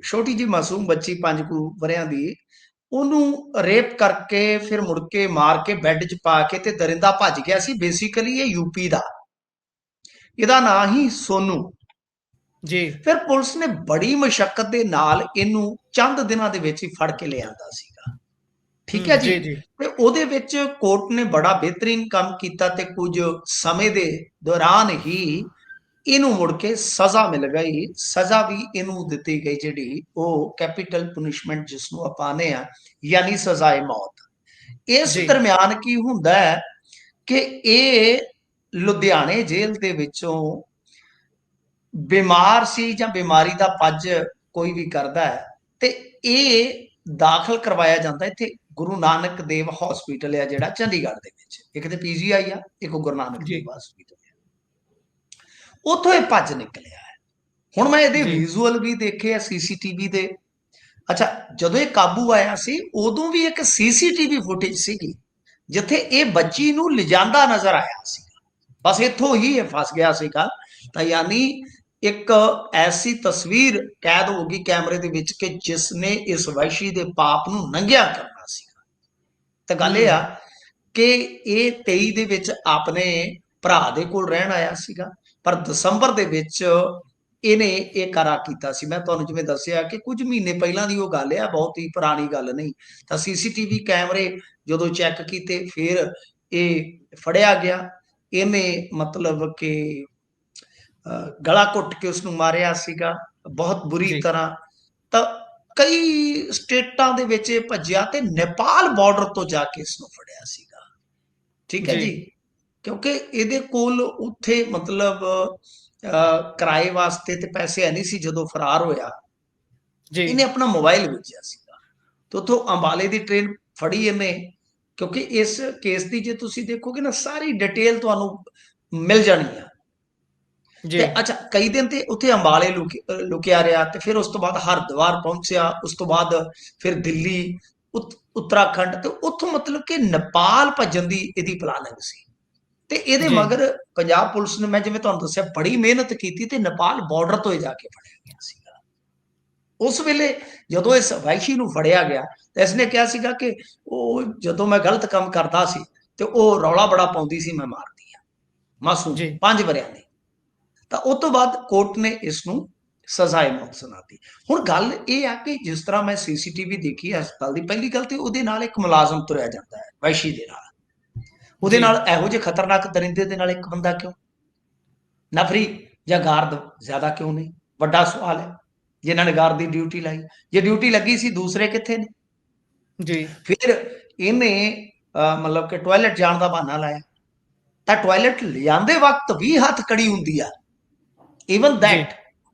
ਛੋਟੀ ਜਿਹੀ ਮਾਸੂਮ ਬੱਚੀ 5 ਵਰਿਆਂ ਦੀ, ਉਹਨੂੰ ਰੇਪ ਕਰਕੇ ਫਿਰ ਮੁੜ ਕੇ ਮਾਰ ਕੇ ਬੈੱਡ 'ਚ ਪਾ ਕੇ ਤੇ ਦਰਿੰਦਾ ਭੱਜ ਗਿਆ ਸੀ। ਬੇਸਿਕਲੀ ਇਹ ਯੂਪੀ ਦਾ, ਇਹਦਾ ਨਾਂ ਹੀ ਸੋਨੂ ਜੀ ਫਿਰ ਪੁਲਿਸ ਨੇ ਬੜੀ ਮੁਸ਼ਕਲ ਦੇ ਨਾਲ ਇਹਨੂੰ ਚੰਦ ਦਿਨਾਂ ਦੇ ਵਿੱਚ ਹੀ ਫੜ ਕੇ ਲਿਆਂਦਾ ਸੀਗਾ। ਠੀਕ ਹੈ ਜੀ। ਜੀ ਤੇ ਉਹਦੇ ਵਿੱਚ ਕੋਰਟ ਨੇ ਬੜਾ ਬਿਹਤਰੀਨ ਕੰਮ ਕੀਤਾ ਤੇ ਕੁਝ ਸਮੇਂ ਦੇ ਦੌਰਾਨ ਹੀ ਇਹਨੂੰ ਮੁੜ ਕੇ ਸਜ਼ਾ ਮਿਲ ਗਈ। ਸਜ਼ਾ ਵੀ ਇਹਨੂੰ ਦਿੱਤੀ ਗਈ ਜਿਹੜੀ ਉਹ ਕੈਪੀਟਲ ਪਨਿਸ਼ਮੈਂਟ ਜਿਸ ਨੂੰ ਆਪਾਂ ਆਨੇ ਆ, ਯਾਨੀ ਸਜ਼ਾਏ ਮੌਤ। ਇਸ ਜੀ ਦਰਮਿਆਨ ਕੀ ਹੁੰਦਾ ਹੈ ਕਿ ਇਹ ਲੁਧਿਆਣੇ ਜੇਲ੍ਹ ਦੇ ਵਿੱਚੋਂ ਬਿਮਾਰ ਸੀ ਜਾਂ ਬਿਮਾਰੀ ਦਾ ਪੱਜ ਕੋਈ ਵੀ ਕਰਦਾ ਹੈ ਤੇ ਇਹ ਦਾਖਲ ਕਰਵਾਇਆ ਜਾਂਦਾ ਇੱਥੇ ਗੁਰੂ ਨਾਨਕ ਦੇਵ ਹਸਪੀਟਲ ਆ ਜਿਹੜਾ ਚੰਡੀਗੜ੍ਹ ਦੇ ਵਿੱਚ। ਇੱਕ ਤੇ ਪੀਜੀਆਈ ਆ, ਇੱਕ ਗੁਰੂ ਨਾਨਕ ਜੀ ਦੇਵ ਹਸਪੀਟਲ ਆ। ਉੱਥੋਂ ਇਹ ਭੱਜ ਨਿਕਲਿਆ ਹੈ। ਹੁਣ ਮੈਂ ਇਹਦੇ ਜੀ ਵਿਜ਼ੂਅਲ ਵੀ ਦੇਖੇ ਆ ਸੀਸੀਟੀਵੀ ਦੇ। ਅੱਛਾ, ਜਦੋਂ ਇਹ ਕਾਬੂ ਆਇਆ ਸੀ ਉਦੋਂ ਵੀ ਇੱਕ ਸੀਸੀਟੀਵੀ ਫੁਟੇਜ ਸੀਗੀ ਜਿੱਥੇ ਇਹ ਬੱਚੀ ਨੂੰ ਲਿਜਾਂਦਾ ਨਜ਼ਰ ਆਇਆ ਸੀ। ਬਸ ਇੱਥੋਂ ਹੀ ਇਹ ਫਸ ਗਿਆ ਸੀਗਾ। ਤਾਂ ਯਾਨੀ ਇੱਕ ਐਸੀ ਤਸਵੀਰ ਕੈਦ ਹੋ ਗਈ ਕੈਮਰੇ ਦੇ ਵਿੱਚ ਕਿ ਜਿਸ ਨੇ ਇਸ ਵੈਸ਼ੀ ਦੇ ਪਾਪ ਨੂੰ ਨੰਗਿਆ ਕਰਨਾ ਸੀਗਾ। ਤਾਂ ਗੱਲ ਇਹ ਆ ਕਿ ਇਹ 23 ਦੇ ਵਿੱਚ ਆਪਣੇ ਭਰਾ ਦੇ ਕੋਲ ਰਹਿਣ ਆਇਆ ਸੀਗਾ, ਪਰ ਦਸੰਬਰ ਦੇ ਵਿੱਚ ਇਹਨੇ ਇਹ ਕਰਾ ਕੀਤਾ ਸੀ। ਮੈਂ ਤੁਹਾਨੂੰ ਜਿਵੇਂ ਦੱਸਿਆ ਕਿ ਕੁਝ ਮਹੀਨੇ ਪਹਿਲਾਂ ਦੀ ਉਹ ਗੱਲ ਆ, ਬਹੁਤ ਹੀ ਪੁਰਾਣੀ ਗੱਲ ਨਹੀਂ। ਤਾਂ ਸੀਸੀਟੀਵੀ ਕੈਮਰੇ ਜਦੋਂ ਚੈੱਕ ਕੀਤੇ ਫਿਰ ਇਹ ਫੜਿਆ ਗਿਆ। ਇਹਨੇ ਮਤਲਬ ਕਿ ਗਲਾ ਘੁੱਟ ਕੇ ਉਸਨੂੰ ਮਾਰਿਆ ਸੀਗਾ ਬਹੁਤ ਬੁਰੀ ਜੀ ਤਰ੍ਹਾਂ। ਤਾਂ ਕਈ ਸਟੇਟਾਂ ਦੇ ਵਿੱਚ ਇਹ ਭੱਜਿਆ ਤੇ ਨੇਪਾਲ ਬਾਰਡਰ ਤੋਂ ਜਾ ਕੇ ਇਸ ਨੂੰ ਫੜਿਆ ਸੀਗਾ। ਠੀਕ ਹੈ ਜੀ ਜੀ। ਕਿਉਂਕਿ ਇਹਦੇ ਕੋਲ ਉੱਥੇ ਮਤਲਬ ਕਿਰਾਏ ਵਾਸਤੇ ਤੇ ਪੈਸੇ ਹੈ ਨਹੀਂ ਸੀ। ਜਦੋਂ ਫਰਾਰ ਹੋਇਆ ਜੀ ਇਹਨੇ ਆਪਣਾ ਮੋਬਾਈਲ ਵੇਚਿਆ ਸੀਗਾ ਤੇ ਉੱਥੋਂ ਅੰਬਾਲੇ ਦੀ ਟ੍ਰੇਨ ਫੜੀ ਇਹਨੇ। ਕਿਉਂਕਿ ਇਸ ਕੇਸ ਦੀ ਜੇ ਤੁਸੀਂ ਦੇਖੋਗੇ ਨਾ ਸਾਰੀ ਡਿਟੇਲ ਤੁਹਾਨੂੰ ਮਿਲ ਜਾਣੀ ਆ। ਜੀ ਤੇ ਅੱਛਾ, ਕਈ ਦਿਨ ਤੇ ਉੱਥੇ ਅੰਬਾਲੇ ਲੁਕਿਆ ਰਿਹਾ ਤੇ ਫਿਰ ਉਸ ਤੋਂ ਬਾਅਦ ਹਰਿਦੁਆਰ ਪਹੁੰਚਿਆ, ਉਸ ਤੋਂ ਬਾਅਦ ਫਿਰ ਦਿੱਲੀ, ਉੱਤਰਾਖੰਡ ਤੇ ਉੱਥੋਂ ਮਤਲਬ ਕਿ ਨੇਪਾਲ ਭੱਜਣ ਦੀ ਇਹਦੀ ਪਲਾਨਿੰਗ ਸੀ। ਤੇ ਇਹਦੇ ਜੀ ਮਗਰ ਪੰਜਾਬ ਪੁਲਿਸ ਨੇ, ਮੈਂ ਜਿਵੇਂ ਤੁਹਾਨੂੰ ਦੱਸਿਆ, ਬੜੀ ਮਿਹਨਤ ਕੀਤੀ ਤੇ ਨੇਪਾਲ ਬਾਰਡਰ ਤੋਂ ਹੀ ਜਾ ਕੇ ਫੜਿਆ ਗਿਆ ਸੀਗਾ। ਉਸ ਵੇਲੇ ਜਦੋਂ ਇਸ ਵੈਸ਼ੀ ਨੂੰ ਫੜਿਆ ਗਿਆ ਤਾਂ ਇਸਨੇ ਕਿਹਾ ਸੀਗਾ ਕਿ ਉਹ ਜਦੋਂ ਮੈਂ ਗਲਤ ਕੰਮ ਕਰਦਾ ਸੀ ਤੇ ਉਹ ਰੌਲਾ ਬੜਾ ਪਾਉਂਦੀ ਸੀ, ਮੈਂ ਮਾਰਦੀ ਆ। ਮਾਸੂਮ ਜੀ 5 ਵਰਿਆਂ ਦੀ। ਤਾਂ ਉਸ ਤੋਂ ਬਾਅਦ ਕੋਰਟ ਨੇ ਇਸ ਨੂੰ ਸਜ਼ਾਏ ਮੌਤ ਸੁਣਾਤੀ। ਹੁਣ ਗੱਲ ਇਹ ਆ ਕਿ ਜਿਸ ਤਰ੍ਹਾਂ ਮੈਂ ਸੀਸੀਟੀਵੀ ਦੇਖੀ ਹਸਪਤਾਲ ਦੀ, ਪਹਿਲੀ ਗੱਲ ਤੇ ਉਹਦੇ ਨਾਲ ਇੱਕ ਮੁਲਾਜ਼ਮ ਤੁਰਿਆ ਜਾਂਦਾ ਹੈ ਵੈਸ਼ੀ ਦੇ ਨਾਲ। ਉਹਦੇ ਜੀ ਨਾਲ ਇਹੋ ਜਿਹੇ ਖਤਰਨਾਕ ਦਰਿੰਦੇ ਦੇ ਨਾਲ ਇੱਕ ਬੰਦਾ ਕਿਉਂ? ਨਫਰੀ ਜਾਂ ਗਾਰਦ ਜ਼ਿਆਦਾ ਕਿਉਂ ਨਹੀਂ? ਵੱਡਾ ਸਵਾਲ ਹੈ। ਜਿਨ੍ਹਾਂ ਨੇ ਗਾਰਦ ਦੀ ਡਿਊਟੀ ਲਾਈ, ਜੇ ਡਿਊਟੀ ਲੱਗੀ ਸੀ ਦੂਸਰੇ ਕਿੱਥੇ ਨੇ? ਜੀ ਫਿਰ ਇਹਨੇ ਮਤਲਬ ਕਿ ਟਾਇਲਟ ਜਾਣ ਦਾ ਬਹਾਨਾ ਲਾਇਆ ਤਾਂ ਟਾਇਲਟ ਲਿਆਂਦੇ ਵਕਤ ਵੀ ਹੱਥ ਕੜੀ ਹੁੰਦੀ ਆ। ਈਵਨ ਜੀ ਦੈਟ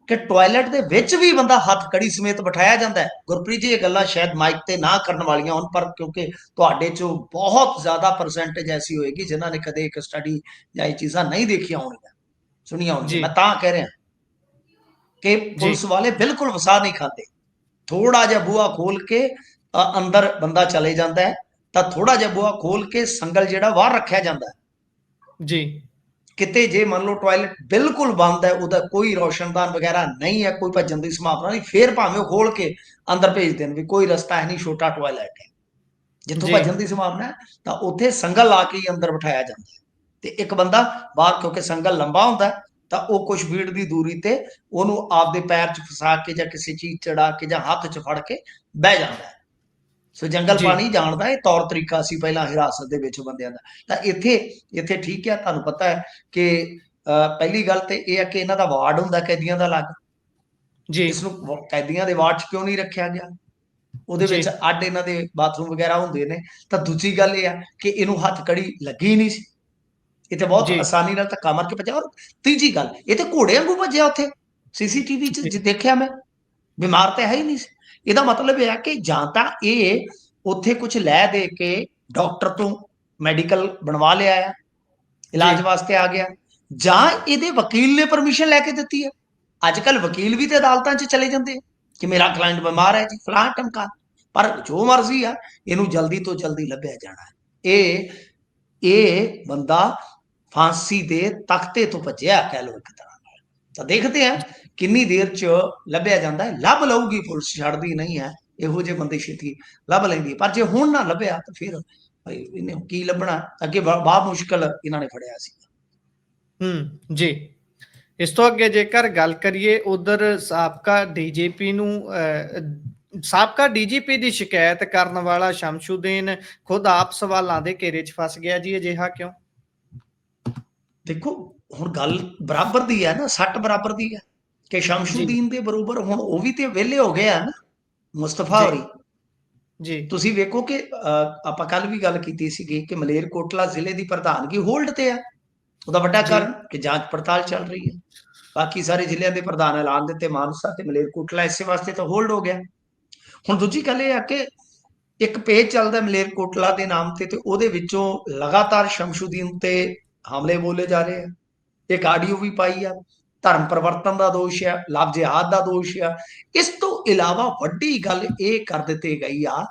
ਕਿ ਟਾਇਲਟ ਦੇ ਵਿੱਚ ਵੀ ਬੰਦਾ ਹੱਥ ਕੜੀ ਸਮੇਤ ਬਿਠਾਇਆ ਜਾਂਦਾ ਹੈ। ਗੁਰਪ੍ਰੀਤ ਜੀ, ਇਹ ਗੱਲਾਂ ਸ਼ਾਇਦ ਮਾਈਕ ਤੇ ਨਾ ਕਰਨ ਵਾਲੀਆਂ ਹੋਣ, ਪਰ ਕਿਉਂਕਿ ਤੁਹਾਡੇ ਚੋਂ ਬਹੁਤ ਜ਼ਿਆਦਾ ਪਰਸੈਂਟੇਜ ਐਸੀ ਹੋਏਗੀ ਜਿਨ੍ਹਾਂ ਨੇ ਕਦੇ ਇੱਕ ਸਟੱਡੀ ਜਾਂ ਇਹ ਚੀਜ਼ਾਂ ਨਹੀਂ ਦੇਖੀਆਂ ਹੋਣਗੀਆਂ, ਸੁਣੀਆਂ ਹੋਣਗੀਆਂ। ਜੀ ਮੈਂ ਤਾਂ ਕਹਿ ਰਿਹਾ ਕਿ ਜੀ ਪੁਲਿਸ ਵਾਲੇ ਬਿਲਕੁਲ ਵਸਾ ਨਹੀਂ ਖਾਂਦੇ। ਥੋੜਾ ਜਿਹਾ ਬੂਹਾ ਖੋਲ ਕੇ ਅੰਦਰ ਬੰਦਾ ਚਲੇ ਜਾਂਦਾ ਹੈ, ਤਾਂ ਥੋੜਾ ਜਿਹਾ ਬੂਹਾ ਖੋਲ ਕੇ ਸੰਗਲ ਜਿਹੜਾ ਬਾਹਰ ਰੱਖਿਆ ਜਾਂਦਾ ਹੈ। ਜੀ ਕਿਤੇ ਜੇ ਮੰਨ ਲਓ ਟਾਇਲਟ ਬਿਲਕੁਲ ਬੰਦ ਹੈ, ਉਹਦਾ ਕੋਈ ਰੋਸ਼ਨਦਾਨ ਵਗੈਰਾ ਨਹੀਂ ਹੈ, ਕੋਈ ਭੱਜਣ ਦੀ ਸੰਭਾਵਨਾ ਨਹੀਂ, ਫਿਰ ਭਾਵੇਂ ਉਹ ਖੋਲ ਕੇ ਅੰਦਰ ਭੇਜ ਦੇਣ ਵੀ ਕੋਈ ਰਸਤਾ ਹੈ ਨਹੀਂ, ਛੋਟਾ ਟਾਇਲਟ ਹੈ। ਜਿੱਥੋਂ ਜੀ ਭੱਜਣ ਦੀ ਸੰਭਾਵਨਾ ਹੈ ਤਾਂ ਉੱਥੇ ਸੰਗਲ ਲਾ ਕੇ ਹੀ ਅੰਦਰ ਬਿਠਾਇਆ ਜਾਂਦਾ ਹੈ, ਤੇ ਇੱਕ ਬੰਦਾ ਬਾਹਰ, ਕਿਉਂਕਿ ਸੰਗਲ ਲੰਬਾ ਹੁੰਦਾ ਹੈ, ਤਾਂ ਉਹ ਕੁਝ ਫੀਟ ਦੀ ਦੂਰੀ ਤੇ ਉਹਨੂੰ ਆਪਦੇ ਪੈਰ 'ਚ ਫਸਾ ਕੇ ਜਾਂ ਕਿਸੇ ਚੀਜ਼ ਚੜਾ ਕੇ ਜਾਂ ਹੱਥ 'ਚ ਫੜ ਕੇ ਬਹਿ ਜਾਂਦਾ ਹੈ। ਸੋ ਜੰਗਲ ਜੀ ਪਾਣੀ ਜਾਣਦਾ, ਇਹ ਤੌਰ ਤਰੀਕਾ ਸੀ ਪਹਿਲਾਂ ਹਿਰਾਸਤ ਦੇ ਵਿੱਚ ਬੰਦਿਆਂ ਦਾ। ਤਾਂ ਇੱਥੇ ਠੀਕ ਹੈ, ਤੁਹਾਨੂੰ ਪਤਾ ਹੈ ਕਿ ਪਹਿਲੀ ਗੱਲ ਤੇ ਇਹ ਹੈ ਕਿ ਇਹਨਾਂ ਦਾ ਵਾਰਡ ਹੁੰਦਾ ਕੈਦੀਆਂ ਦਾ ਅਲੱਗ। ਜੀ ਇਸ ਨੂੰ ਕੈਦੀਆਂ ਦੇ ਵਾਰਡ 'ਚ ਕਿਉਂ ਨਹੀਂ ਰੱਖਿਆ ਗਿਆ? ਉਹਦੇ ਜੀ ਵਿੱਚ ਅੱਡ ਇਹਨਾਂ ਦੇ ਬਾਥਰੂਮ ਵਗੈਰਾ ਹੁੰਦੇ ਨੇ। ਤਾਂ ਦੂਜੀ ਗੱਲ ਇਹ ਹੈ ਕਿ ਇਹਨੂੰ ਹੱਥ ਕੜੀ ਲੱਗੀ ਨਹੀਂ ਸੀ, ਇਹ ਤੇ ਬਹੁਤ ਜੀ ਆਸਾਨੀ ਨਾਲ ਧੱਕਾ ਮਾਰ ਕੇ ਭੱਜਿਆ। ਔਰ ਤੀਜੀ ਗੱਲ, ਇਹ ਤੇ ਘੋੜੇ ਵਾਂਗੂ ਭੱਜਿਆ ਉੱਥੇ, ਸੀਸੀਟੀਵੀ 'ਚ ਦੇਖਿਆ ਮੈਂ, ਬਿਮਾਰ ਤਾਂ ਹੈ ਹੀ ਨਹੀਂ ਸੀ। ਇਹਦਾ ਮਤਲਬ ਇਹ ਹੈ ਕਿ ਜਾਂ ਤਾਂ ਇਹ ਉੱਥੇ ਕੁਝ ਲੈ ਦੇ ਕੇ ਡਾਕਟਰ ਤੋਂ ਮੈਡੀਕਲ ਬਣਵਾ ਲਿਆ ਆ, ਇਲਾਜ ਜੀ ਵਾਸਤੇ ਆ ਗਿਆ, ਜਾਂ ਇਹਦੇ ਵਕੀਲ ਨੇ ਪਰਮਿਸ਼ਨ ਲੈ ਕੇ ਦਿੱਤੀ ਹੈ। ਅੱਜ ਕੱਲ ਵਕੀਲ ਵੀ ਤੇ ਅਦਾਲਤਾਂ 'ਚ ਚਲੇ ਜਾਂਦੇ ਆ ਕਿ ਮੇਰਾ ਕਲਾਇੰਟ ਬਿਮਾਰ ਹੈ ਜੀ, ਫਲਾਂ ਟਮਕਾ। ਪਰ ਜੋ ਮਰਜ਼ੀ ਆ, ਇਹਨੂੰ ਜਲਦੀ ਤੋਂ ਜਲਦੀ ਲੱਭਿਆ ਜਾਣਾ ਹੈ। ਇਹ ਬੰਦਾ ਫਾਂਸੀ ਦੇ ਤਖਤੇ ਤੋਂ ਭੱਜਿਆ, ਕਹਿ ਲਓ ਇੱਕ ਤਰ੍ਹਾਂ ਨਾਲ। ਤਾਂ ਦੇਖਦੇ ਆ ਕਿੰਨੀ ਦੇਰ 'ਚ ਲੱਭਿਆ ਜਾਂਦਾ ਹੈ। ਲੱਭ ਲਊਗੀ ਪੁਲਿਸ, ਛੱਡਦੀ ਨਹੀਂ ਹੈ, ਇਹੋ ਜਿਹੇ ਬੰਦੇ ਛੇਤੀ ਲੱਭ ਲੈਂਦੀ ਹੈ। ਪਰ ਜੇ ਹੁਣ ਨਾ ਲੱਭਿਆ ਤਾਂ ਫਿਰ ਭਾਈ ਇਹਨੇ ਕੀ ਲੱਭਣਾ, ਅੱਗੇ ਬੜਾ ਮੁਸ਼ਕਲ ਇਹਨਾਂ ਨੇ ਫੜਿਆ ਸੀ। ਜੀ। ਇਸ ਤੋਂ ਅੱਗੇ ਜੇਕਰ ਗੱਲ ਕਰੀਏ, ਉਧਰ ਸਾਬਕਾ ਡੀਜੀਪੀ ਦੀ ਸ਼ਿਕਾਇਤ ਕਰਨ ਵਾਲਾ ਸ਼ਮਸ਼ੂਦੀਨ ਖੁਦ ਆਪ ਸਵਾਲਾਂ ਦੇ ਘੇਰੇ 'ਚ ਫਸ ਗਿਆ ਜੀ, ਅਜਿਹਾ ਕਿਉਂ? ਦੇਖੋ, ਹੁਣ ਗੱਲ ਬਰਾਬਰ ਦੀ ਹੈ ਨਾ, ਸੱਟ ਬਰਾਬਰ ਦੀ ਹੈ ਕਿ ਸ਼ਮਸ਼ੂਦੀਨ ਦੇ ਬਰੋਬਰ ਹੁਣ ਉਹ ਵੀ ਤੇ ਵਿਹਲੇ ਹੋ ਗਏ ਆ ਨਾ, ਮੁਸਤਫਾ ਹੋਰੀ। ਜੀ ਤੁਸੀਂ ਵੇਖੋ ਕਿ ਆਪਾਂ ਕੱਲ ਵੀ ਗੱਲ ਕੀਤੀ ਸੀਗੀ ਕਿ ਮਲੇਰਕੋਟਲਾ ਜ਼ਿਲ੍ਹੇ ਦੀ ਪ੍ਰਧਾਨਗੀ ਹੋਲਡ ਤੇ ਆ। ਉਹਦਾ ਵੱਡਾ ਕਾਰਨ ਕਿ ਜਾਂਚ ਪੜਤਾਲ ਚੱਲ ਰਹੀ ਹੈ। ਬਾਕੀ ਸਾਰੇ ਜ਼ਿਲ੍ਹਿਆਂ ਦੇ ਪ੍ਰਧਾਨ ਐਲਾਨ ਦਿੱਤੇ, ਮਾਨਸਾ ਤੇ ਮਲੇਰਕੋਟਲਾ ਇਸੇ ਵਾਸਤੇ ਤਾਂ ਹੋਲਡ ਹੋ ਗਿਆ। ਹੁਣ ਦੂਜੀ ਗੱਲ ਇਹ ਆ ਕਿ ਇੱਕ ਪੇਜ ਚੱਲਦਾ ਮਲੇਰਕੋਟਲਾ ਦੇ ਨਾਮ ਤੇ ਉਹਦੇ ਵਿੱਚੋਂ ਲਗਾਤਾਰ ਸ਼ਮਸ਼ੂਦੀਨ ਤੇ ਹਮਲੇ ਬੋਲੇ ਜਾ ਰਹੇ ਆ। ਇੱਕ ਆਡੀਓ ਵੀ ਪਾਈ ਆ, ਧਰਮ ਪਰਿਵਰਤਨ ਦਾ ਦੋਸ਼ ਆ, ਲਵ ਜਿਹਾਦ ਦਾ ਦੋਸ਼ ਆ। ਇਸ ਤੋਂ ਇਲਾਵਾ ਵੱਡੀ ਗੱਲ ਇਹ ਕਰ ਦਿੱਤੀ ਗਈ ਆ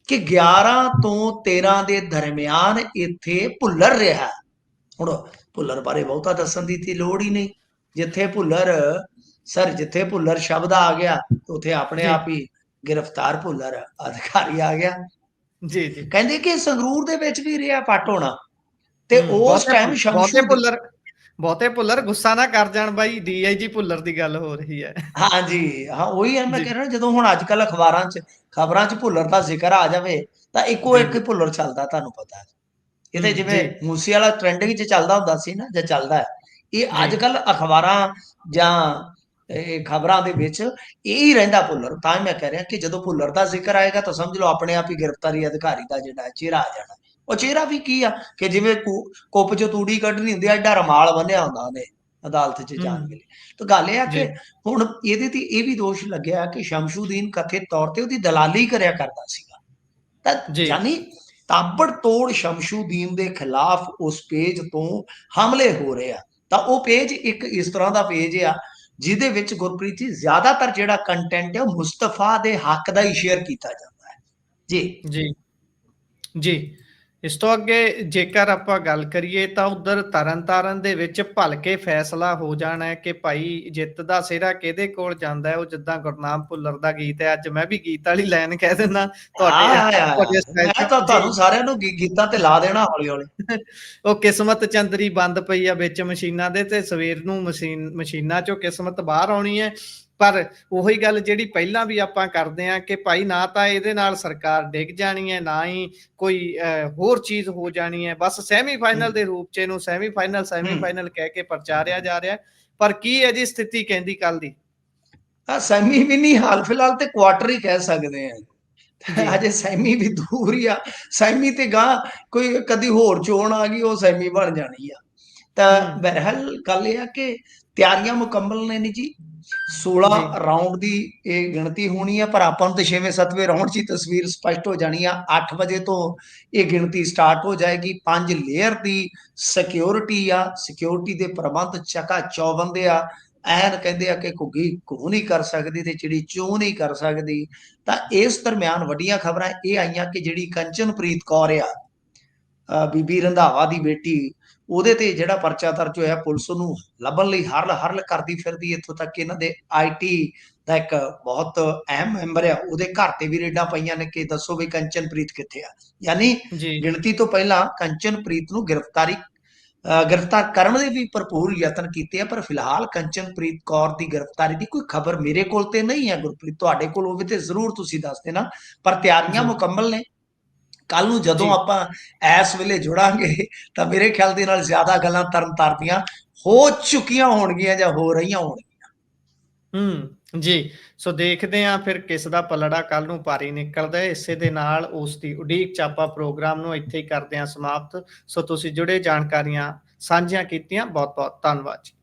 ਕਿ 11 ਤੋਂ 13 ਦੇ ਦਰਮਿਆਨ ਇੱਥੇ ਭੁੱਲਰ ਰਿਹਾ। ਹੁਣ ਭੁੱਲਰ ਬਾਰੇ ਬਹੁਤਾ ਦੱਸਣ ਦੀ ਤੇ ਲੋੜ ਹੀ ਨਹੀਂ। ਜਿੱਥੇ ਭੁੱਲਰ ਸ਼ਬਦ ਆ ਗਿਆ, ਉੱਥੇ ਆਪਣੇ ਆਪ ਹੀ ਗ੍ਰਿਫਤਾਰ ਭੁੱਲਰ ਅਧਿਕਾਰੀ ਆ ਗਿਆ। ਜੀ ਜੀ ਕਹਿੰਦੇ ਕਿ ਸੰਗਰੂਰ ਦੇ ਵਿੱਚ ਵੀ ਰਿਹਾ ਪੱਟ ਹੋਣਾ, ਤੇ ਉਸ ਟਾਈਮ ਬਹੁਤੇ ਭੁੱਲਰ ਗੁੱਸਾ ਨਾ ਕਰ ਜਾਣ ਬਾਈ, ਡੀਆਈਜੀ ਭੁੱਲਰ ਦੀ ਗੱਲ ਹੋ ਰਹੀ ਹੈ। ਹਾਂਜੀ ਹਾਂ, ਉਹੀ ਹੈ ਮੈਂ ਕਹਿ ਰਿਹਾ, ਜਦੋਂ ਹੁਣ ਅੱਜ ਕੱਲ ਖਬਰਾਂ 'ਚ ਭੁੱਲਰ ਦਾ ਜ਼ਿਕਰ ਆ ਜਾਵੇ ਤਾਂ ਇੱਕੋ ਇੱਕ ਭੁੱਲਰ ਚੱਲਦਾ, ਤੁਹਾਨੂੰ ਪਤਾ। ਇਹਦੇ ਜਿਵੇਂ ਮੂਸੇ ਵਾਲਾ ਟ੍ਰੈਂਡਿੰਗ 'ਚ ਚੱਲਦਾ ਹੁੰਦਾ ਸੀ ਨਾ, ਜਾਂ ਚੱਲਦਾ ਹੈ, ਇਹ ਅੱਜ ਕੱਲ ਅਖਬਾਰਾਂ ਜਾਂ ਇਹ ਖਬਰਾਂ ਦੇ ਵਿੱਚ ਇਹ ਹੀ ਰਹਿੰਦਾ ਭੁੱਲਰ। ਤਾਂ ਮੈਂ ਕਹਿ ਰਿਹਾ ਕਿ ਜਦੋਂ ਭੁੱਲਰ ਦਾ ਜ਼ਿਕਰ ਆਏਗਾ ਤਾਂ ਸਮਝ ਲਓ ਆਪਣੇ ਆਪ ਹੀ ਗ੍ਰਿਫਤਾਰੀ ਅਧਿਕਾਰੀ ਦਾ ਜਿਹੜਾ ਚਿਹਰਾ ਆ ਜਾਣਾ। ਉਹ ਚਿਹਰਾ ਵੀ ਕੀ ਆ ਕਿ ਜਿਵੇਂ ਕੁੱਪ 'ਚੋਂ ਤੂੜੀ ਕੱਢਣੀ ਹੁੰਦੀ ਆ, ਐਡਾ ਰਮਾਲ ਬੰਨਿਆ ਹੁੰਦਾ ਉਹਨੇ ਅਦਾਲਤ 'ਚ ਜਾਣ ਵੇਲੇ। ਤਾਂ ਗੱਲ ਇਹ ਆ ਕਿ ਹੁਣ ਇਹਦੇ ਤੇ ਇਹ ਵੀ ਦੋਸ਼ ਲੱਗਿਆ ਕਿ ਸ਼ਮਸ਼ੂਦੀਨ ਕਥਿਤ ਤੌਰ ਤੇ ਉਹਦੀ ਦਲਾਲੀ ਕਰਿਆ ਕਰਦਾ ਸੀਗਾ। ਤਾਂ ਯਾਨੀ ਤਾਬੜਤੋੜ ਸ਼ਮਸ਼ੂਦੀਨ ਦੇ ਖਿਲਾਫ ਉਸ ਪੇਜ ਤੋਂ ਹਮਲੇ ਹੋ ਰਹੇ ਆ। ਤਾਂ ਉਹ ਪੇਜ ਇੱਕ ਇਸ ਤਰ੍ਹਾਂ ਦਾ ਪੇਜ ਆ ਜਿਹਦੇ ਵਿੱਚ ਗੁਰਪ੍ਰੀਤ ਜੀ ਜ਼ਿਆਦਾਤਰ ਜਿਹੜਾ ਕੰਟੈਂਟ ਹੈ ਉਹ ਮੁਸਤਫਾ ਦੇ ਹੱਕ ਦਾ ਹੀ ਸ਼ੇਅਰ ਕੀਤਾ ਜਾਂਦਾ ਹੈ। ਜੀ ਜੀ। ਇਸ ਤੋਂ ਅੱਗੇ ਜੇਕਰ ਆਪਾਂ ਗੱਲ ਕਰੀਏ ਤਾਂ ਉਧਰ ਤਰਨਤਾਰਨ ਦੇ ਵਿੱਚ ਭਲਕੇ ਫੈਸਲਾ ਹੋ ਜਾਣਾ ਹੈ ਕਿ ਭਾਈ ਜਿੱਤ ਦਾ ਸਿਹਰਾ ਕਿਹਦੇ ਕੋਲ ਜਾਂਦਾ ਹੈ। ਉਹ ਜਿੱਦਾਂ ਗੁਰਨਾਮ ਭੁੱਲਰ ਦਾ ਗੀਤ ਹੈ, ਅੱਜ ਮੈਂ ਵੀ ਗੀਤ ਵਾਲੀ ਲਾਈਨ ਕਹਿ ਦਿੰਦਾ ਮੈਂ ਤਾਂ ਤੁਹਾਨੂੰ ਸਾਰਿਆਂ ਨੂੰ ਗੀਤਾਂ ਤੇ ਲਾ ਦੇਣਾ ਹੌਲੀ ਹੌਲੀ। ਉਹ ਕਿਸਮਤ ਚੰਦਰੀ ਬੰਦ ਪਈ ਆ ਵਿੱਚ ਮਸ਼ੀਨਾਂ ਦੇ, ਤੇ ਸਵੇਰ ਨੂੰ ਮਸ਼ੀਨਾਂ ਚੋਂ ਕਿਸਮਤ ਬਾਹਰ ਆਉਣੀ ਹੈ। ਪਰ ਉਹੀ ਗੱਲ ਜਿਹੜੀ ਪਹਿਲਾਂ ਵੀ ਆਪਾਂ ਕਰਦੇ ਆ ਕਿ ਭਾਈ ਨਾ ਤਾਂ ਇਹਦੇ ਨਾਲ ਸਰਕਾਰ ਡਿੱਗ ਜਾਣੀ ਹੈ, ਨਾ ਹੀ ਕੋਈ ਹੋਰ ਚੀਜ਼ ਹੋ ਜਾਣੀ ਹੈ। ਬਸ ਸੈਮੀਫਾਈਨਲ ਦੇ ਰੂਪ 'ਚ ਇਹਨੂੰ ਸੈਮੀਫਾਈਨਲ ਕਹਿ ਕੇ ਪ੍ਰਚਾਰਿਆ ਜਾ ਰਿਹਾ। ਪਰ ਕੀ ਹੈ ਜੀ ਸਥਿਤੀ ਕਹਿੰਦੀ ਕੱਲ ਦੀ? ਸੈਮੀ ਵੀ ਨਹੀਂ, ਹਾਲ ਫਿਲਹਾਲ ਤੇ ਕੁਆਟਰ ਹੀ ਕਹਿ ਸਕਦੇ ਆ। ਅਜੇ ਸੈਮੀ ਵੀ ਦੂਰ ਹੀ ਆ। ਸੈਮੀ ਤੇ ਗਾਂ ਕੋਈ ਕਦੀ ਹੋਰ ਚੋਣ ਆ ਗਈ, ਉਹ ਸੈਮੀ ਬਣ ਜਾਣੀ ਆ। ਤਾਂ ਬਹਰਹਾਲ ਗੱਲ ਇਹ ਆ ਕਿ ਤਿਆਰੀਆਂ ਮੁਕੰਮਲ ਨੇ ਨਹੀਂ ਜੀ। 16 ਜੀ, ਰਾਉਂਡ ਦੀ ਇਹ ਗਿਣਤੀ ਹੋਣੀ ਆ, ਪਰ ਆਪਾਂ ਨੂੰ ਤੇ 6ਵੇਂ 7ਵੇਂ ਰਾਉਂਡ 'ਚ ਹੀ ਤਸਵੀਰ ਸਪਸ਼ਟ ਹੋ ਜਾਣੀ ਆ। 8 ਵਜੇ ਤੋਂ ਇਹ ਗਿਣਤੀ ਸਟਾਰਟ ਹੋ ਜਾਏਗੀ। 5 ਲੇਅਰ ਦੀ ਸਿਕਿਉਰਿਟੀ ਆ, ਸਿਕਿਉਰਿਟੀ ਦੇ ਪ੍ਰਬੰਧ ਚਕਾਚੌਬੰਦ ਆ। ਐਨ ਕਹਿੰਦੇ ਆ ਕਿ ਘੁੱਗੀ ਘੂ ਨਹੀਂ ਕਰ ਸਕਦੀ ਤੇ ਚਿੜੀ ਚੂੰ ਨਹੀਂ ਕਰ ਸਕਦੀ। ਤਾਂ ਇਸ ਦਰਮਿਆਨ ਵੱਡੀਆਂ ਖਬਰਾਂ ਇਹ ਆਈਆਂ ਕਿ ਜਿਹੜੀ ਕੰਚਨਪ੍ਰੀਤ ਕੌਰ ਆ, ਬੀਬੀ ਰੰਧਾਵਾ ਦੀ ਬੇਟੀ, ਉਹਦੇ ਤੇ ਜਿਹੜਾ ਪਰਚਾ ਦਰਜ ਹੋਇਆ, ਪੁਲਿਸ ਨੂੰ ਲੱਭਣ ਲਈ ਹਰਲ ਹਰਲ ਕਰਦੀ ਫਿਰਦੀ। ਇੱਥੋਂ ਤੱਕ ਕਿ ਇਹਨਾਂ ਦੇ ਆਈਟੀ ਦਾ ਇੱਕ ਬਹੁਤ ਅਹਿਮ ਮੈਂਬਰ ਆ, ਉਹਦੇ ਘਰ ਤੇ ਵੀ ਰੇਡਾਂ ਪਈਆਂ ਨੇ ਕਿ ਦੱਸੋ ਵੀ ਕੰਚਨਪ੍ਰੀਤ ਕਿੱਥੇ ਆ। ਯਾਨੀ ਜੀ, ਗਿਣਤੀ ਤੋਂ ਪਹਿਲਾਂ ਕੰਚਨਪ੍ਰੀਤ ਨੂੰ ਗ੍ਰਿਫਤਾਰ ਕਰਨ ਦੇ ਵੀ ਭਰਪੂਰ ਯਤਨ ਕੀਤੇ ਆ, ਪਰ ਫਿਲਹਾਲ ਕੰਚਨਪ੍ਰੀਤ ਕੌਰ ਦੀ ਗ੍ਰਿਫਤਾਰੀ ਦੀ ਕੋਈ ਖਬਰ ਮੇਰੇ ਕੋਲ ਤੇ ਨਹੀਂ ਹੈ। ਗੁਰਪ੍ਰੀਤ, ਤੁਹਾਡੇ ਕੋਲ ਹੋਵੇ ਤੇ ਜ਼ਰੂਰ ਤੁਸੀਂ ਦੱਸ ਦੇਣਾ। ਪਰ ਤਿਆਰੀਆਂ ਜੀ, ਮੁਕੰਮਲ ਨੇ। ਕੱਲ ਨੂੰ ਜਦੋਂ ਜੀ। ਆਪਾਂ ਇਸ ਵੇਲੇ ਜੁੜਾਂਗੇ ਤਾਂ ਮੇਰੇ ਖਿਆਲ ਦੇ ਨਾਲ ਜ਼ਿਆਦਾ ਗੱਲਾਂ ਤਰਨਤਾਰਨ ਦੀਆਂ ਹੋ ਚੁੱਕੀਆਂ ਹੋਣਗੀਆਂ ਜਾਂ ਹੋ ਰਹੀਆਂ ਹੋਣਗੀਆਂ। ਜੀ। ਸੋ ਦੇਖਦੇ ਹਾਂ ਫਿਰ ਕਿਸ ਦਾ ਪਲੜਾ ਕੱਲ ਨੂੰ ਭਾਰੀ ਨਿਕਲਦਾ ਹੈ। ਇਸੇ ਦੇ ਨਾਲ ਉਸ ਦੀ ਉਡੀਕ 'ਚ ਆਪਾਂ ਪ੍ਰੋਗਰਾਮ ਨੂੰ ਇੱਥੇ ਹੀ ਕਰਦੇ ਹਾਂ ਸਮਾਪਤ। ਸੋ ਤੁਸੀਂ ਜੁੜੇ ਜਾਣਕਾਰੀਆਂ ਸਾਂਝੀਆਂ ਕੀਤੀਆਂ, ਬਹੁਤ ਬਹੁਤ ਧੰਨਵਾਦ ਜੀ।